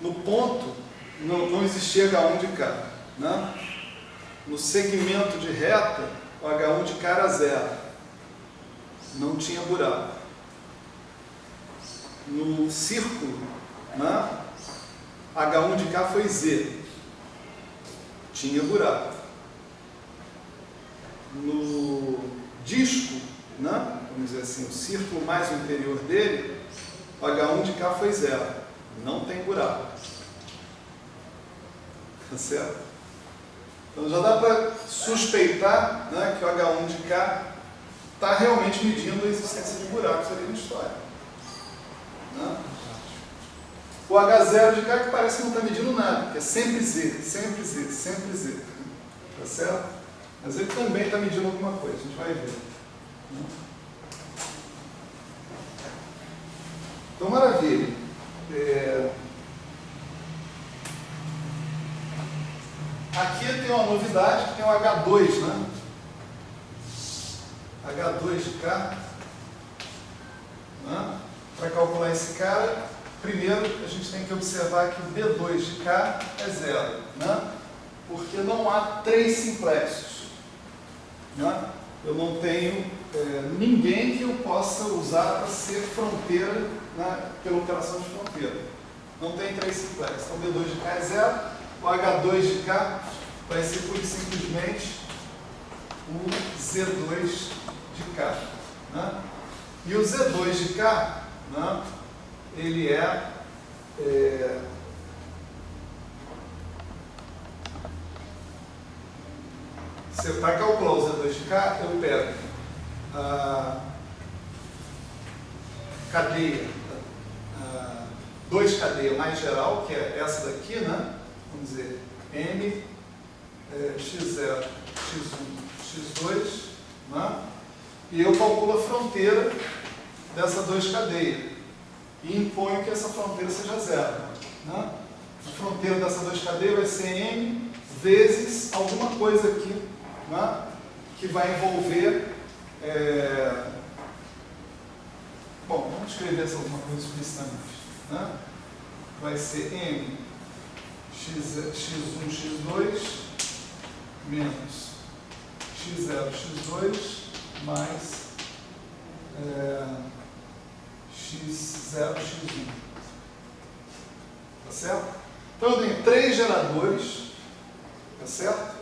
No ponto, não existia H1 de K. Né? No segmento de reta, o H1 de K era 0. Não tinha buraco. no círculo, né, H1 de cá foi Z. Tinha buraco. No disco, né, vamos dizer assim, o círculo mais o interior dele, o H1 de cá foi 0. Não tem buraco. Tá certo? Então já dá para suspeitar, né, que o H1 de cá está realmente medindo a existência de buracos ali na história. Né? O H0 de cá que parece que não está medindo nada, que é sempre Z, sempre Z, sempre Z. Tá certo? Mas ele também está medindo alguma coisa, a gente vai ver. Então, maravilha. Aqui tem uma novidade, que tem o H2, né? H2 de cá. Né? Para calcular esse cara, primeiro a gente tem que observar que o B2 de cá é 0, né? Porque não há 3 simplexos. Né? Eu não tenho ninguém que eu possa usar para ser fronteira, né, pela operação de fronteira. Não tem 3 simplexos. Então, B2 de cá é 0. O H2 de cá vai ser pura e simplesmente o Z2 de cá. Né? E o Z2 de cá, né, ele para calcular o Z2 de cá, eu pego a cadeia, 2 cadeia mais geral, que é essa daqui, né? Vamos dizer, M, X0, X1, X2, né? E eu calculo a fronteira dessa 2 cadeia e imponho que essa fronteira seja 0. Né? A fronteira dessa 2 cadeia vai ser M vezes alguma coisa aqui, né? Que vai envolver... Bom, vamos escrever essa alguma coisa explicitamente. Né? Vai ser M X1, X2 menos X0, X2 mais X0, X1. Tá certo? Então eu tenho 3 geradores, tá certo?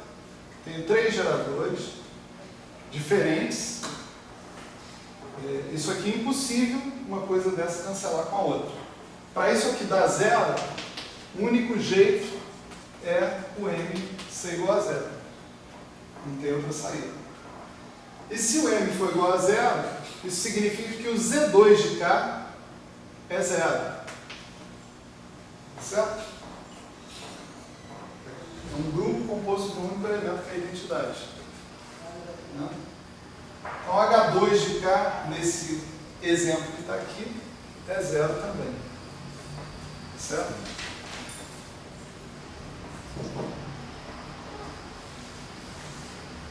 Tenho 3 geradores diferentes. Isso aqui é impossível uma coisa dessa cancelar com a outra. Para isso aqui dar 0, o único jeito é o M ser igual a 0. Não tem outra saída. E se o M for igual a 0, isso significa que o Z2 de cá é 0. Certo? É um grupo composto de um único elemento que é a identidade. Né? Então, H2 de cá, nesse exemplo que está aqui, é 0 também. Certo?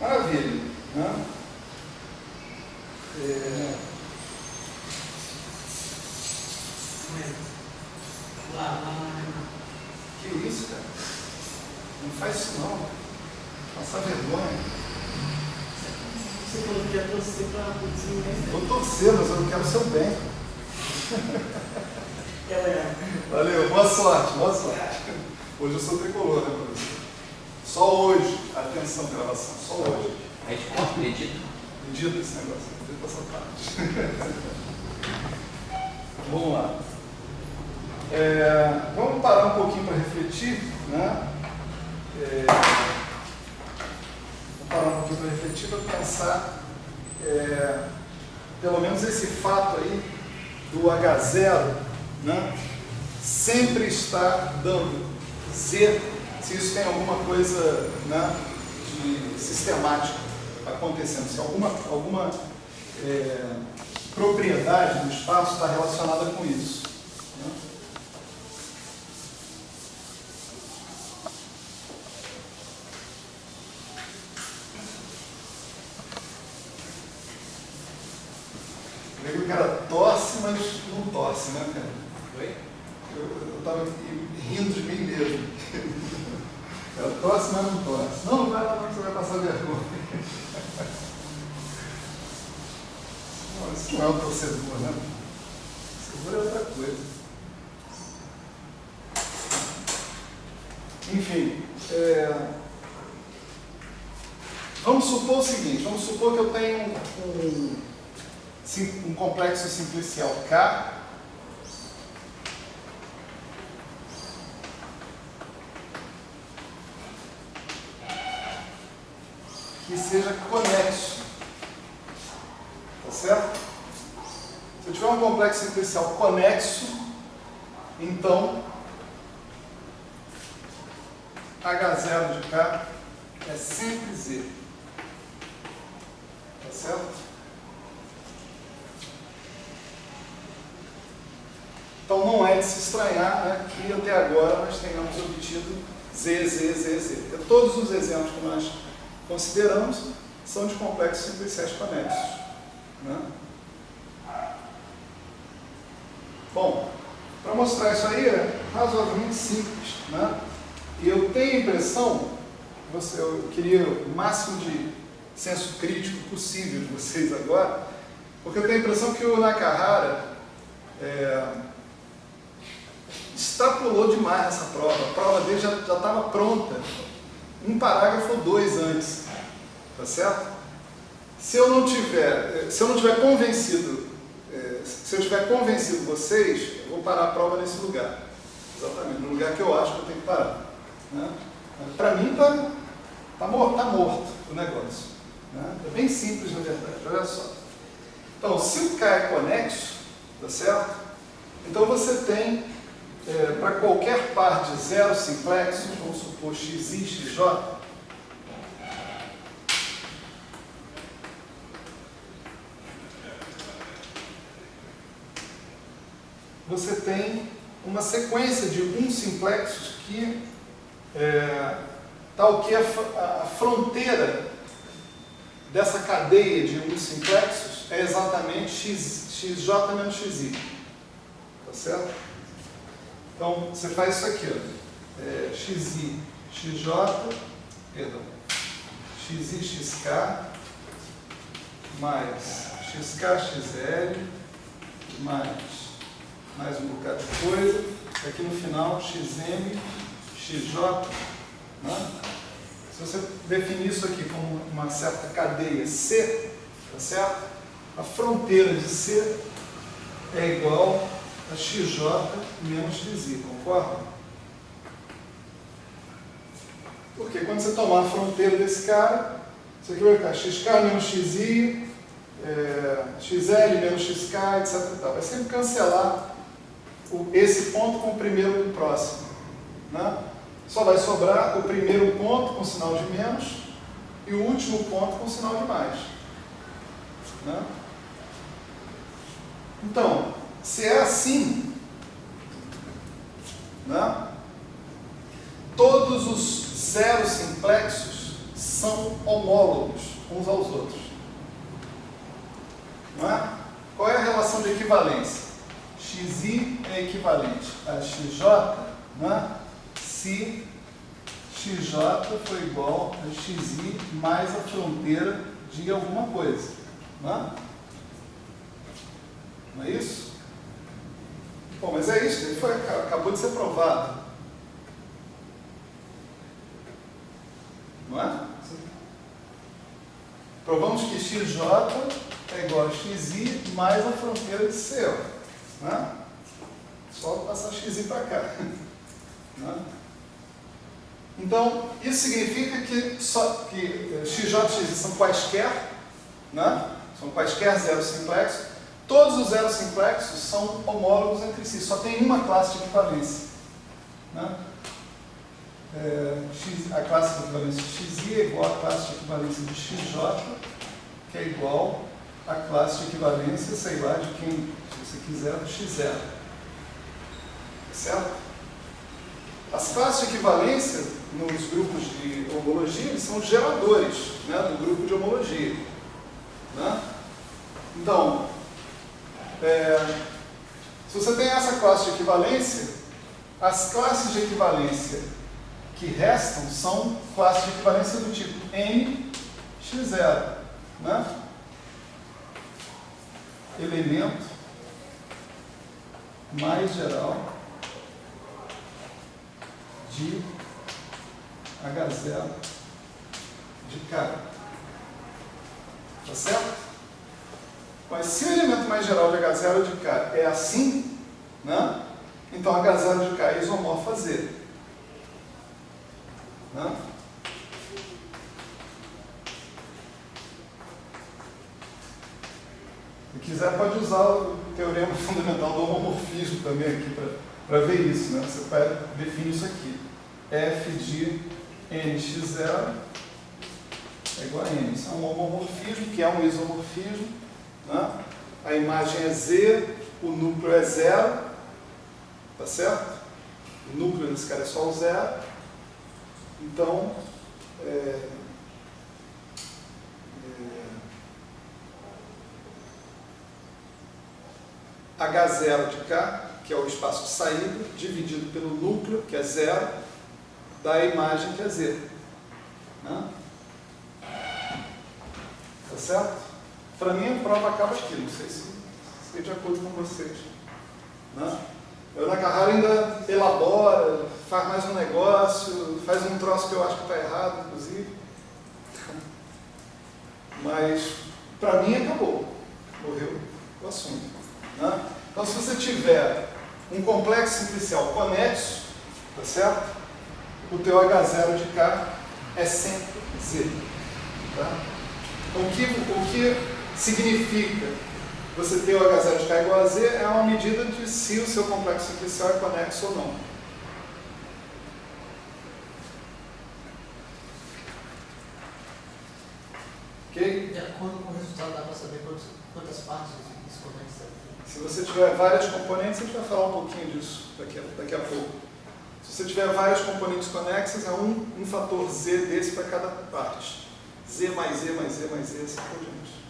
Maravilha. Né? Que isso, cara? Não faz isso não. Passa vergonha. Você falou que ia torcer para o desenvolvimento. Vou torcer, mas eu não quero o seu bem. Valeu, boa sorte, boa sorte. Hoje eu sou tricolor, né, professor? Só hoje. Atenção, gravação, só hoje. A gente corta, edita. Edita esse negócio, edita essa parte. Vamos lá. Vamos parar um pouquinho para refletir, né? Vamos parar um pouquinho para refletir, para pensar, pelo menos esse fato aí do H0, né? Sempre está dando Z, se isso tem alguma coisa, né, de sistemático acontecendo, se alguma propriedade do espaço está relacionada com isso. Né? O cara torce, mas não torce, né, cara? Oi? Eu estava rindo de mim mesmo. Ela torce, mas não torce. Não vai lá, não, você vai passar vergonha. Não, isso não é um torcedor, né? Isso Figura é outra coisa. Enfim, vamos supor o seguinte, vamos supor que eu tenho um complexo simplicial K, que seja conexo, tá certo? Se eu tiver um complexo simplicial conexo, então H0 de K é sempre Z, tá certo? Então não é de se estranhar, né, que até agora nós tenhamos obtido Z, Z, Z, Z. Porque todos os exemplos que nós consideramos são de complexos simpliciais conexos, né? Bom, para mostrar isso aí é razoavelmente simples, né? E eu tenho a impressão, eu queria o máximo de senso crítico possível de vocês agora, porque eu tenho a impressão que o Nakahara extrapolou demais essa prova. A prova dele já estava pronta, um parágrafo ou dois antes, tá certo? Se eu não tiver convencido, se eu tiver convencido vocês, eu vou parar a prova nesse lugar, exatamente, no lugar que eu acho que eu tenho que parar, né? Para mim tá morto o negócio, né? É bem simples na verdade, olha só. Então, se o K é conexo, tá certo? Então você tem, para qualquer par de zero simplexos, vamos supor xi, xj, você tem uma sequência de simplexos que tal que a fronteira dessa cadeia de simplexos é exatamente xj menos xi, tá certo? Então você faz isso aqui, ó, xi, xj, perdão, xi, xk mais xk, xl mais um bocado de coisa, aqui no final xm, xj, né? Se você definir isso aqui como uma certa cadeia C, tá certo? A fronteira de C é igual a xj menos xi, concorda? Porque quando você tomar a fronteira desse cara, isso aqui vai ficar xk menos xi, xl menos xk, etc. E tal. Vai sempre cancelar esse ponto com o primeiro do próximo, né? Só vai sobrar o primeiro ponto com sinal de menos e o último ponto com sinal de mais, né? Então, se é assim, né, todos os zeros simplexos são homólogos uns aos outros, não é? Qual é a relação de equivalência? Xi é equivalente a xj, né, se xj for igual a xi mais a fronteira de alguma coisa, né? Não é isso? Bom, mas é isso que acabou de ser provado, não é? Provamos que xj é igual a xi mais a fronteira de C, né? Só passar xi para cá, né? Então, isso significa que xj e xi são quaisquer, né? São quaisquer zeros simplexos. Todos os zeros simplexos são homólogos entre si, só tem uma classe de equivalência, né? A classe de equivalência de xi é igual à classe de equivalência de xj, que é igual à classe de equivalência, sei lá, de quem, se você quiser, do x0. Certo? As classes de equivalência nos grupos de homologia, eles são os geradores, né, do grupo de homologia, né? Então, se você tem essa classe de equivalência, as classes de equivalência que restam são classes de equivalência do tipo n x0, né? Elemento mais geral de H0 de K. Tá certo? Mas se o elemento mais geral de H0 de K é assim, né? Então H0 de K é isomorfo a Z. Né? Se quiser, pode usar o teorema fundamental do homomorfismo também aqui para ver isso. Né? Você define isso aqui. F de nx0 é igual a n. Isso é um homomorfismo, que é um isomorfismo. Né? A imagem é Z, o núcleo é 0. Tá certo? O núcleo desse cara é só o 0. Então, H0 de K, que é o espaço de saída, dividido pelo núcleo, que é 0, dá a imagem que é Z. Né? Tá certo? Para mim, a prova acaba aqui. Não sei se é de acordo com vocês. Né? Eu na Carrara ainda elabora, faz mais um negócio, faz um troço que eu acho que está errado, inclusive. Mas, para mim, acabou. Morreu o assunto. Né? Então, se você tiver um complexo simplicial conexo, tá certo? O teu H0 de K é sempre Z. Tá? Então, o que significa você ter o H0 de K igual a Z é uma medida de se o seu complexo simplicial é conexo ou não. Ok? De acordo com o resultado, dá para saber quantas partes isso começa. Se você tiver várias componentes, a gente vai falar um pouquinho disso daqui a pouco. Se você tiver várias componentes conexas, é um fator Z desse para cada parte. Z mais Z mais Z mais Z, assim por diante.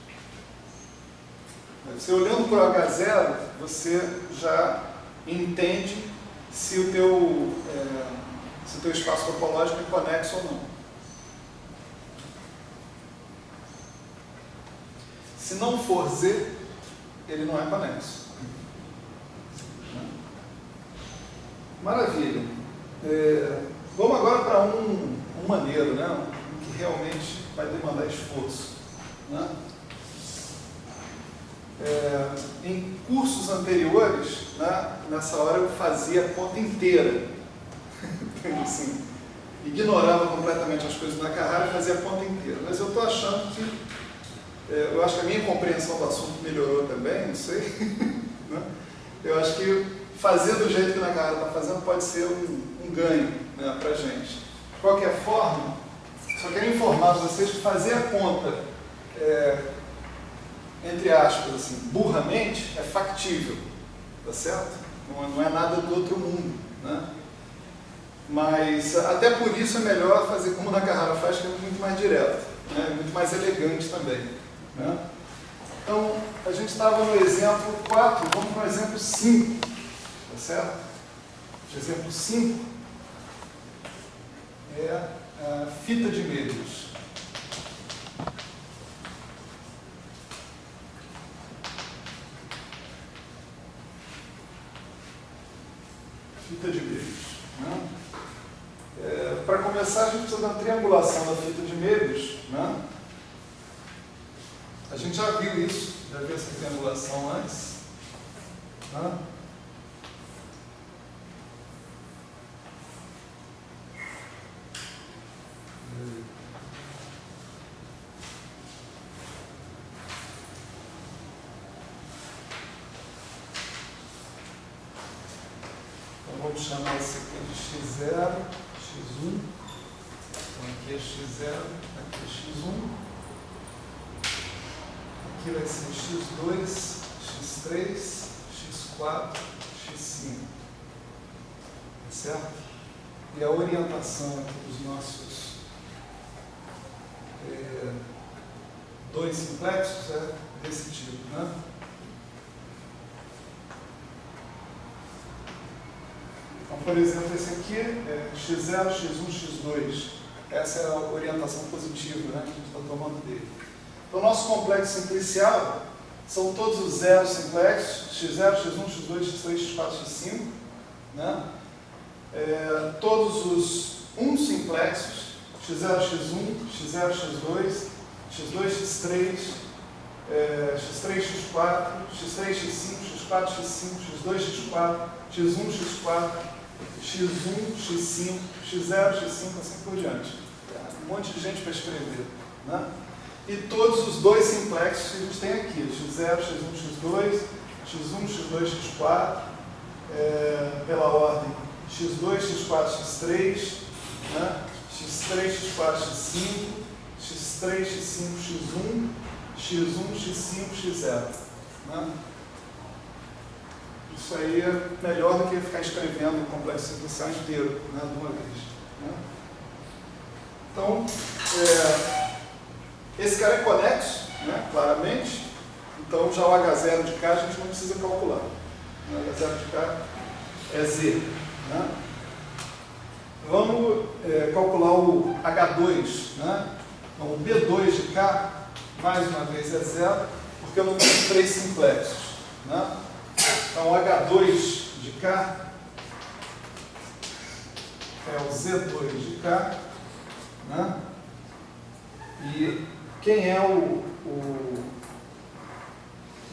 Você olhando para o H0, você já entende se o teu espaço topológico é conexo ou não. Se não for Z, ele não é conexo. Maravilha. Vamos agora para um maneiro, né? Um que realmente vai demandar esforço. Né? Em cursos anteriores, né, nessa hora eu fazia a conta inteira. Assim, ignorava completamente as coisas na Carrara e fazia a conta inteira. Mas eu estou achando que eu acho que a minha compreensão do assunto melhorou também, não sei. Né? Eu acho que fazer do jeito que na Carrara está fazendo pode ser um ganho, né, para a gente. De qualquer forma, só quero informar vocês que fazer a conta, entre aspas, assim, burramente, é factível, tá certo? Não é nada do outro mundo, né? Mas até por isso é melhor fazer como na Carrara faz, que é muito mais direto, né? Muito mais elegante também. Né? Então, a gente estava no exemplo 4, vamos para o exemplo 5, tá certo? O exemplo 5 é a fita de meios. Fita de meios. Né? Para começar, a gente precisa da triangulação da fita de meios. Né? A gente já viu isso, já viu essa triangulação antes. Né? Então vamos chamar esse aqui de x0, x1. Então aqui é x0, aqui é x1. Aqui vai ser x2, x3, x4, x5. Tá certo? E a orientação aqui dos nossos dois simplexos é desse tipo, né? Então, por exemplo, esse aqui é x0, x1, x2. Essa é a orientação positiva, né, que a gente está tomando dele. Então, o nosso complexo simplicial são todos os zeros simplexos, x0, x1, x2, x3, x4, x5, né? Todos os 1 simplexos, x0, x1, x0, x2, x2, x3, x3, x4, x3, x5, x4, x5, x2, x4, x1, x4, x1, x5, x0, x5, assim por diante. Um monte de gente para escrever, né? E todos os 2 simplexos que a gente tem aqui, x0, x1, x2, x1, x2, x4, pela ordem x2, x4, x3, né? x3, x4, x5, x3, x5, x1, x1, x5, x0. Né? Isso aí é melhor do que ficar escrevendo o complexo sequencial inteiro, né, de uma vez. Né? Então, esse cara é conexo, né, claramente. Então, já o H0 de cá a gente não precisa calcular. O H0 de cá é Z. Né? Vamos calcular o H2. Né? Então, o B2 de cá, mais uma vez, é 0, porque eu não tenho 3 simplexos. Né? Então, o H2 de cá é o Z2 de cá. Né? E quem é o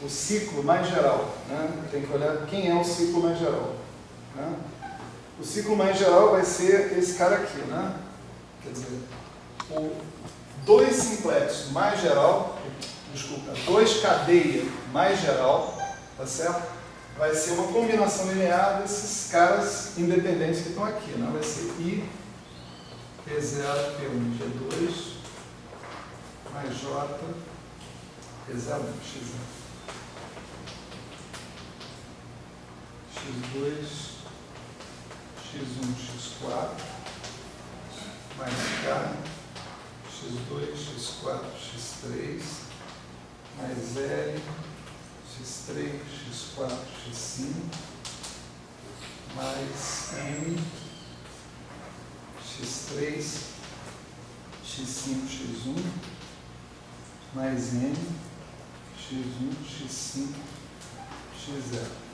ciclo mais geral? Né? Tem que olhar quem é o ciclo mais geral. Né? O ciclo mais geral vai ser esse cara aqui. Né? Quer dizer, o 2 simplexo mais geral, desculpa, 2 cadeia mais geral, tá certo? Vai ser uma combinação linear desses caras independentes que estão aqui. Né? Vai ser I, P0, P1, G2, mais J, P0, X0. X2, X1, X4, mais K, X2, X4, X3, mais L, X3, X4, X5, mais M, X3, X5, X1, mais N, X1, X5, X0.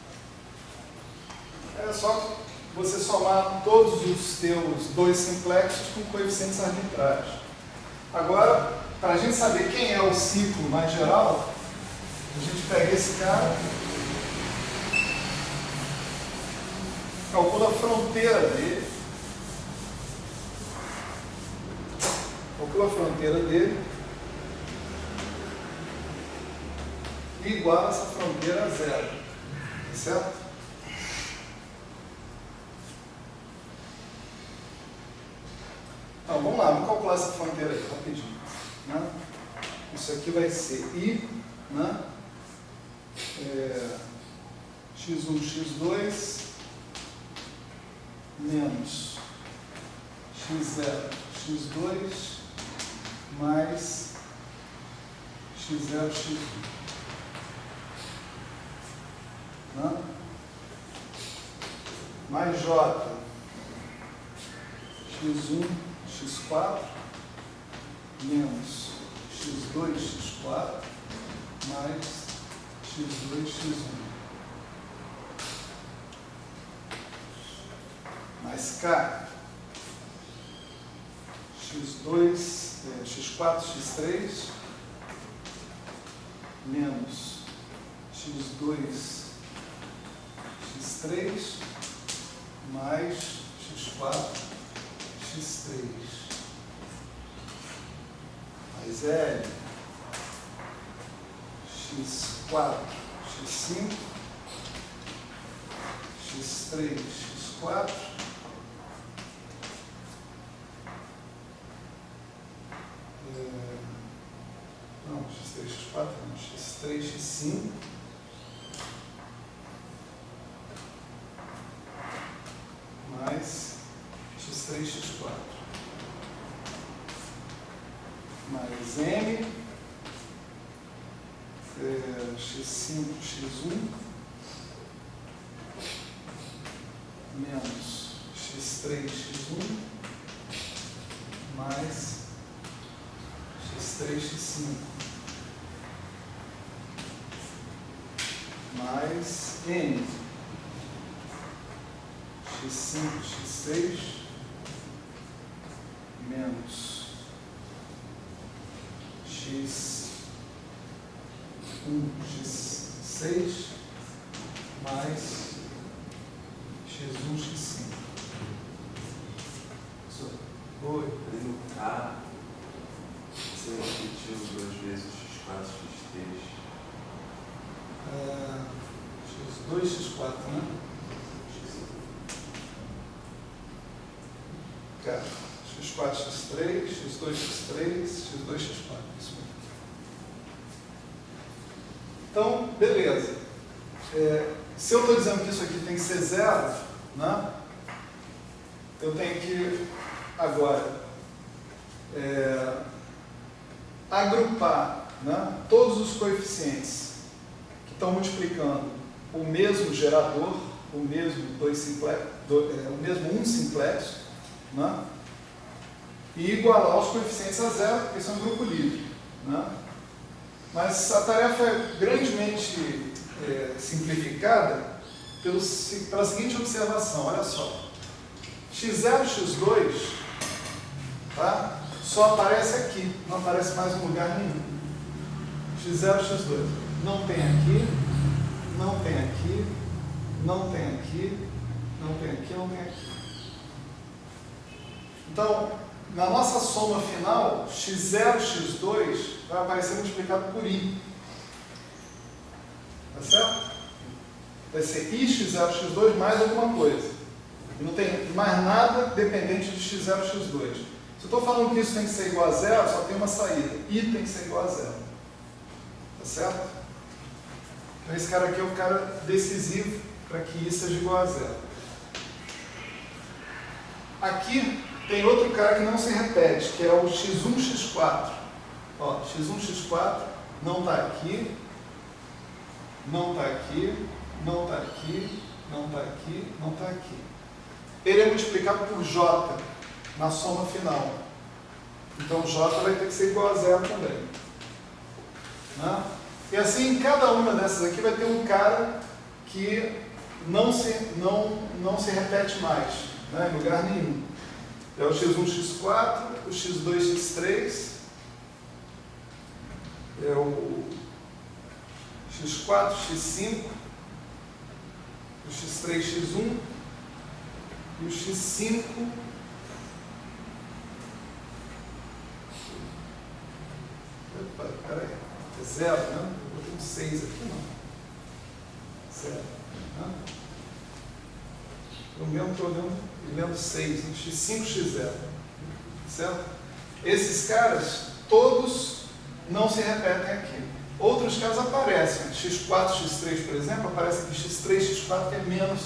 É só você somar todos os teus 2 simplexos com coeficientes arbitrários. Agora, para a gente saber quem é o ciclo mais geral, a gente pega esse cara, calcula a fronteira dele, e iguala essa fronteira a 0. Tá certo? Então, vamos lá, vamos calcular essa fronteira aí, rapidinho. Né? Isso aqui vai ser I, né? X1, X2, menos X0, X2, mais X0, X1. Né? Mais J, X1, X4, menos X2, X4, mais X2, X1. Mais K, X2, X4, X3, menos X2, X3, mais X4, X3. Mais L, X4, X5, X3, X4, não, X3, X4, não, X3, X5, mais X3, X4. Mais M, X5, X1, menos X3, X1, mais X3, X5. mais N. X5, X6 menos X1, X6 mais X1, X5. Oi. Ali no K, você repetiu 2 vezes X4, X3. X2, X4, né? X4, X3, X2, X3, X2, X4. Isso mesmo. Então, beleza. Se eu estou dizendo que isso aqui tem que ser 0, né? Eu tenho que agora agrupar, né, todos os coeficientes que estão multiplicando o mesmo gerador, o mesmo o mesmo 1 simplexo, né, e igualar os coeficientes a 0, porque isso é um grupo livre. Né? Mas a tarefa é grandemente simplificada pela seguinte observação, olha só. X0 e X2, tá? Só aparece aqui, não aparece mais em lugar nenhum. X0 e X2. Não tem aqui, não tem aqui, não tem aqui, não tem aqui, não tem aqui. Então, na nossa soma final, X0 e X2 vai aparecer multiplicado por I. Tá certo? Vai ser I X0 X2 mais alguma coisa. E não tem mais nada dependente de X0 e X2. Se eu estou falando que isso tem que ser igual a 0, só tem uma saída. I tem que ser igual a 0. Tá certo? Então esse cara aqui é o cara decisivo para que I seja igual a 0. Aqui tem outro cara que não se repete, que é o X1, X4. Ó, X1, X4 não está aqui, não está aqui, não está aqui, não está aqui, não está aqui. Ele é multiplicado por J na soma final. Então J vai ter que ser igual a 0 também. Né? E assim, cada uma dessas aqui vai ter um cara que não se repete mais, né, em lugar nenhum. É o X1, X4, o X2, X3, é o X4, X5, o X3, X1 e o X5. Opa, peraí, é 0, né? Eu botei um 6 aqui, não. 0. Né? Eu mesmo estou lendo 6, né? X5, X0. Certo? Esses caras, todos não se repetem aqui. Outros casos aparecem. X4, X3, por exemplo, aparece aqui X3, X4, que é menos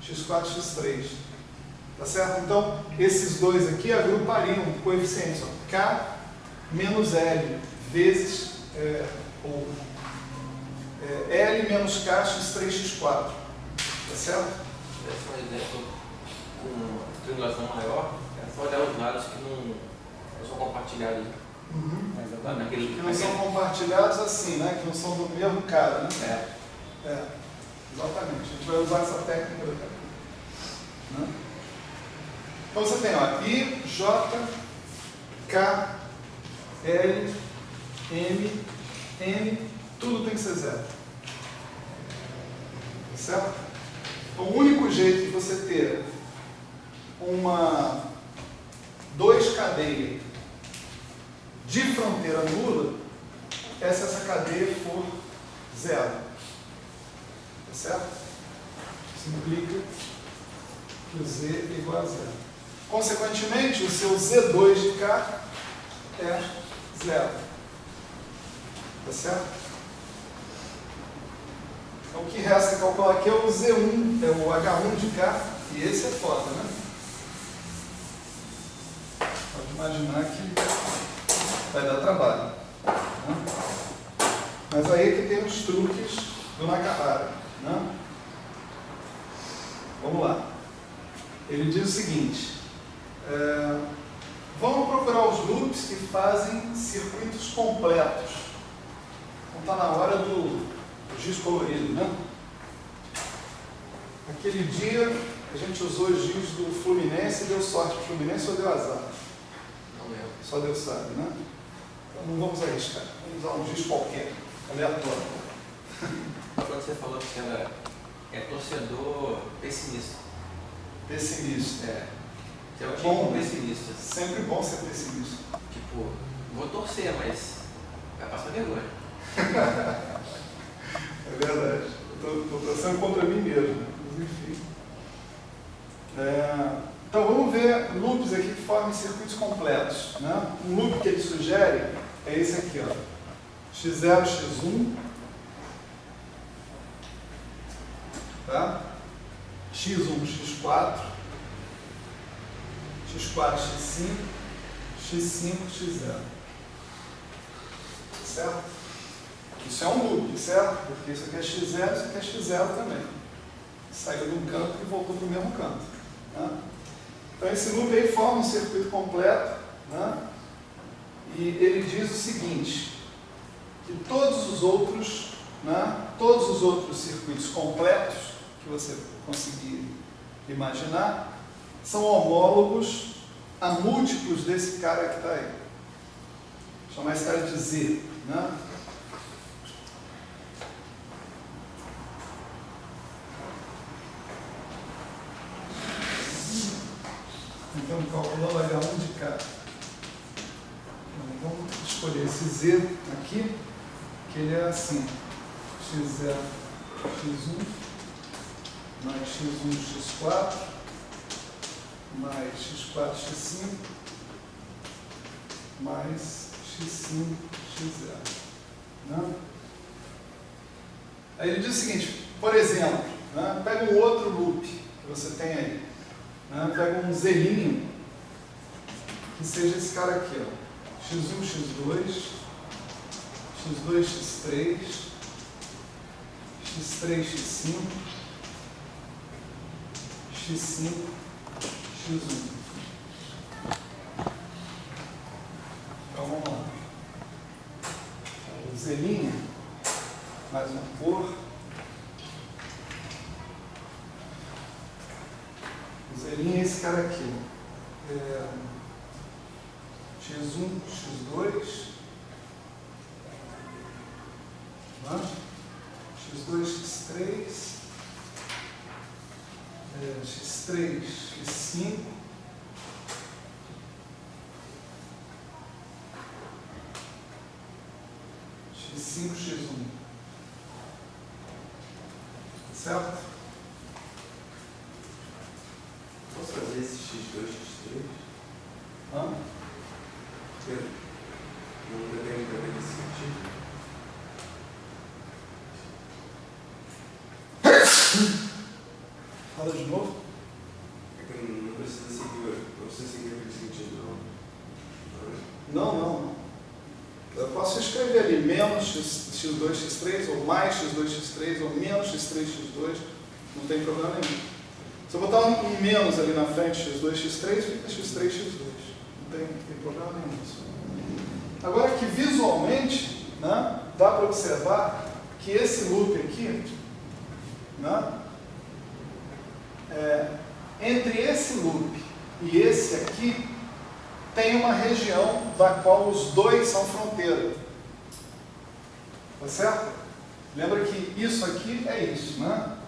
X4, X3. Tá certo? Então, esses dois aqui agrupariam coeficientes. Ó, K menos L vezes L menos K, X3, X4. Tá certo? Esse é um exemplo com triangulação maior, é só olhar os lados que não são compartilhados. Uhum. Naquele, Que não são compartilhados assim, né? Que não são do mesmo cara, né? Exatamente. A gente vai usar essa técnica daqui a pouco. Né? Então você tem, ó, I, J, K, L, M, N, tudo tem que ser 0. Certo? Então, o único jeito de você ter dois cadeias de fronteira nula é se essa cadeia for 0. Tá certo? Isso implica que o Z é igual a 0. Consequentemente, o seu Z2 de cá é 0. Tá certo? Então, o que resta calcular aqui é o Z1, é o H1 de cá, e esse é foda, né? Pode imaginar que vai dar trabalho. Né? Mas aí é que tem os truques do Nakahara. Né? Vamos lá. Ele diz o seguinte: vamos procurar os loops que fazem circuitos completos. Então está na hora do giz colorido, né? aquele dia a gente usou os giros do Fluminense e deu sorte para o Fluminense ou deu azar? Não lembro. Só Deus sabe, né? Então não vamos arriscar, vamos usar um giz qualquer, aleatório. Quando você falou que era torcedor pessimista. Pessimista. Você é um Bom, tipo pessimista. sempre bom ser pessimista. Tipo, vou torcer, mas vai passar vergonha. É verdade. Estou torcendo contra mim mesmo, mas enfim. Então vamos ver loops aqui que formam circuitos completos, né? Um loop que ele sugere é esse aqui, ó. x0, x1, tá? x1, x4, x4, x5, x5, x0. Certo? Isso é um loop, certo? Porque isso aqui é x0, isso aqui é x0 também. Saiu de um campo e voltou para o mesmo canto. Né? Então esse loop aí forma um circuito completo, né? E ele diz o seguinte, que todos os outros circuitos completos que você conseguir imaginar são homólogos a múltiplos desse cara que está aí. Vou chamar esse cara de Z. Né? Então, calculando H1 de cá. Então, vamos escolher esse Z aqui, que ele é assim: x0, x1, mais x1, x4, mais x4, x5, mais x5, x0. Né? Aí ele diz o seguinte, por exemplo, né, pega um outro loop que você tem aí, né, pega um zelinho, que seja esse cara aqui, ó, x1, x2, x2, x3, x3, x5, x5, x1. Então vamos lá. O zelinho, mais uma cor. O zelinho é esse cara aqui. x1, x2, né? x2, x3, x3, x5, x5, x1. Certo? Posso fazer esse x2, x3? Hã? Não depende também desse sentido. Fala de novo. É que não precisa seguir aquele sentido, não. Não. Eu posso escrever ali menos x2, x3, ou mais x2, x3, ou menos x3, x2, não tem problema nenhum. Se eu botar um menos ali na frente, x2, x3, fica x3, x2. Não tem problema nenhum nisso. Agora que visualmente, né, dá para observar que esse loop aqui, né, entre esse loop e esse aqui, tem uma região da qual os dois são fronteira. Tá certo? Lembra que isso aqui é isso, né?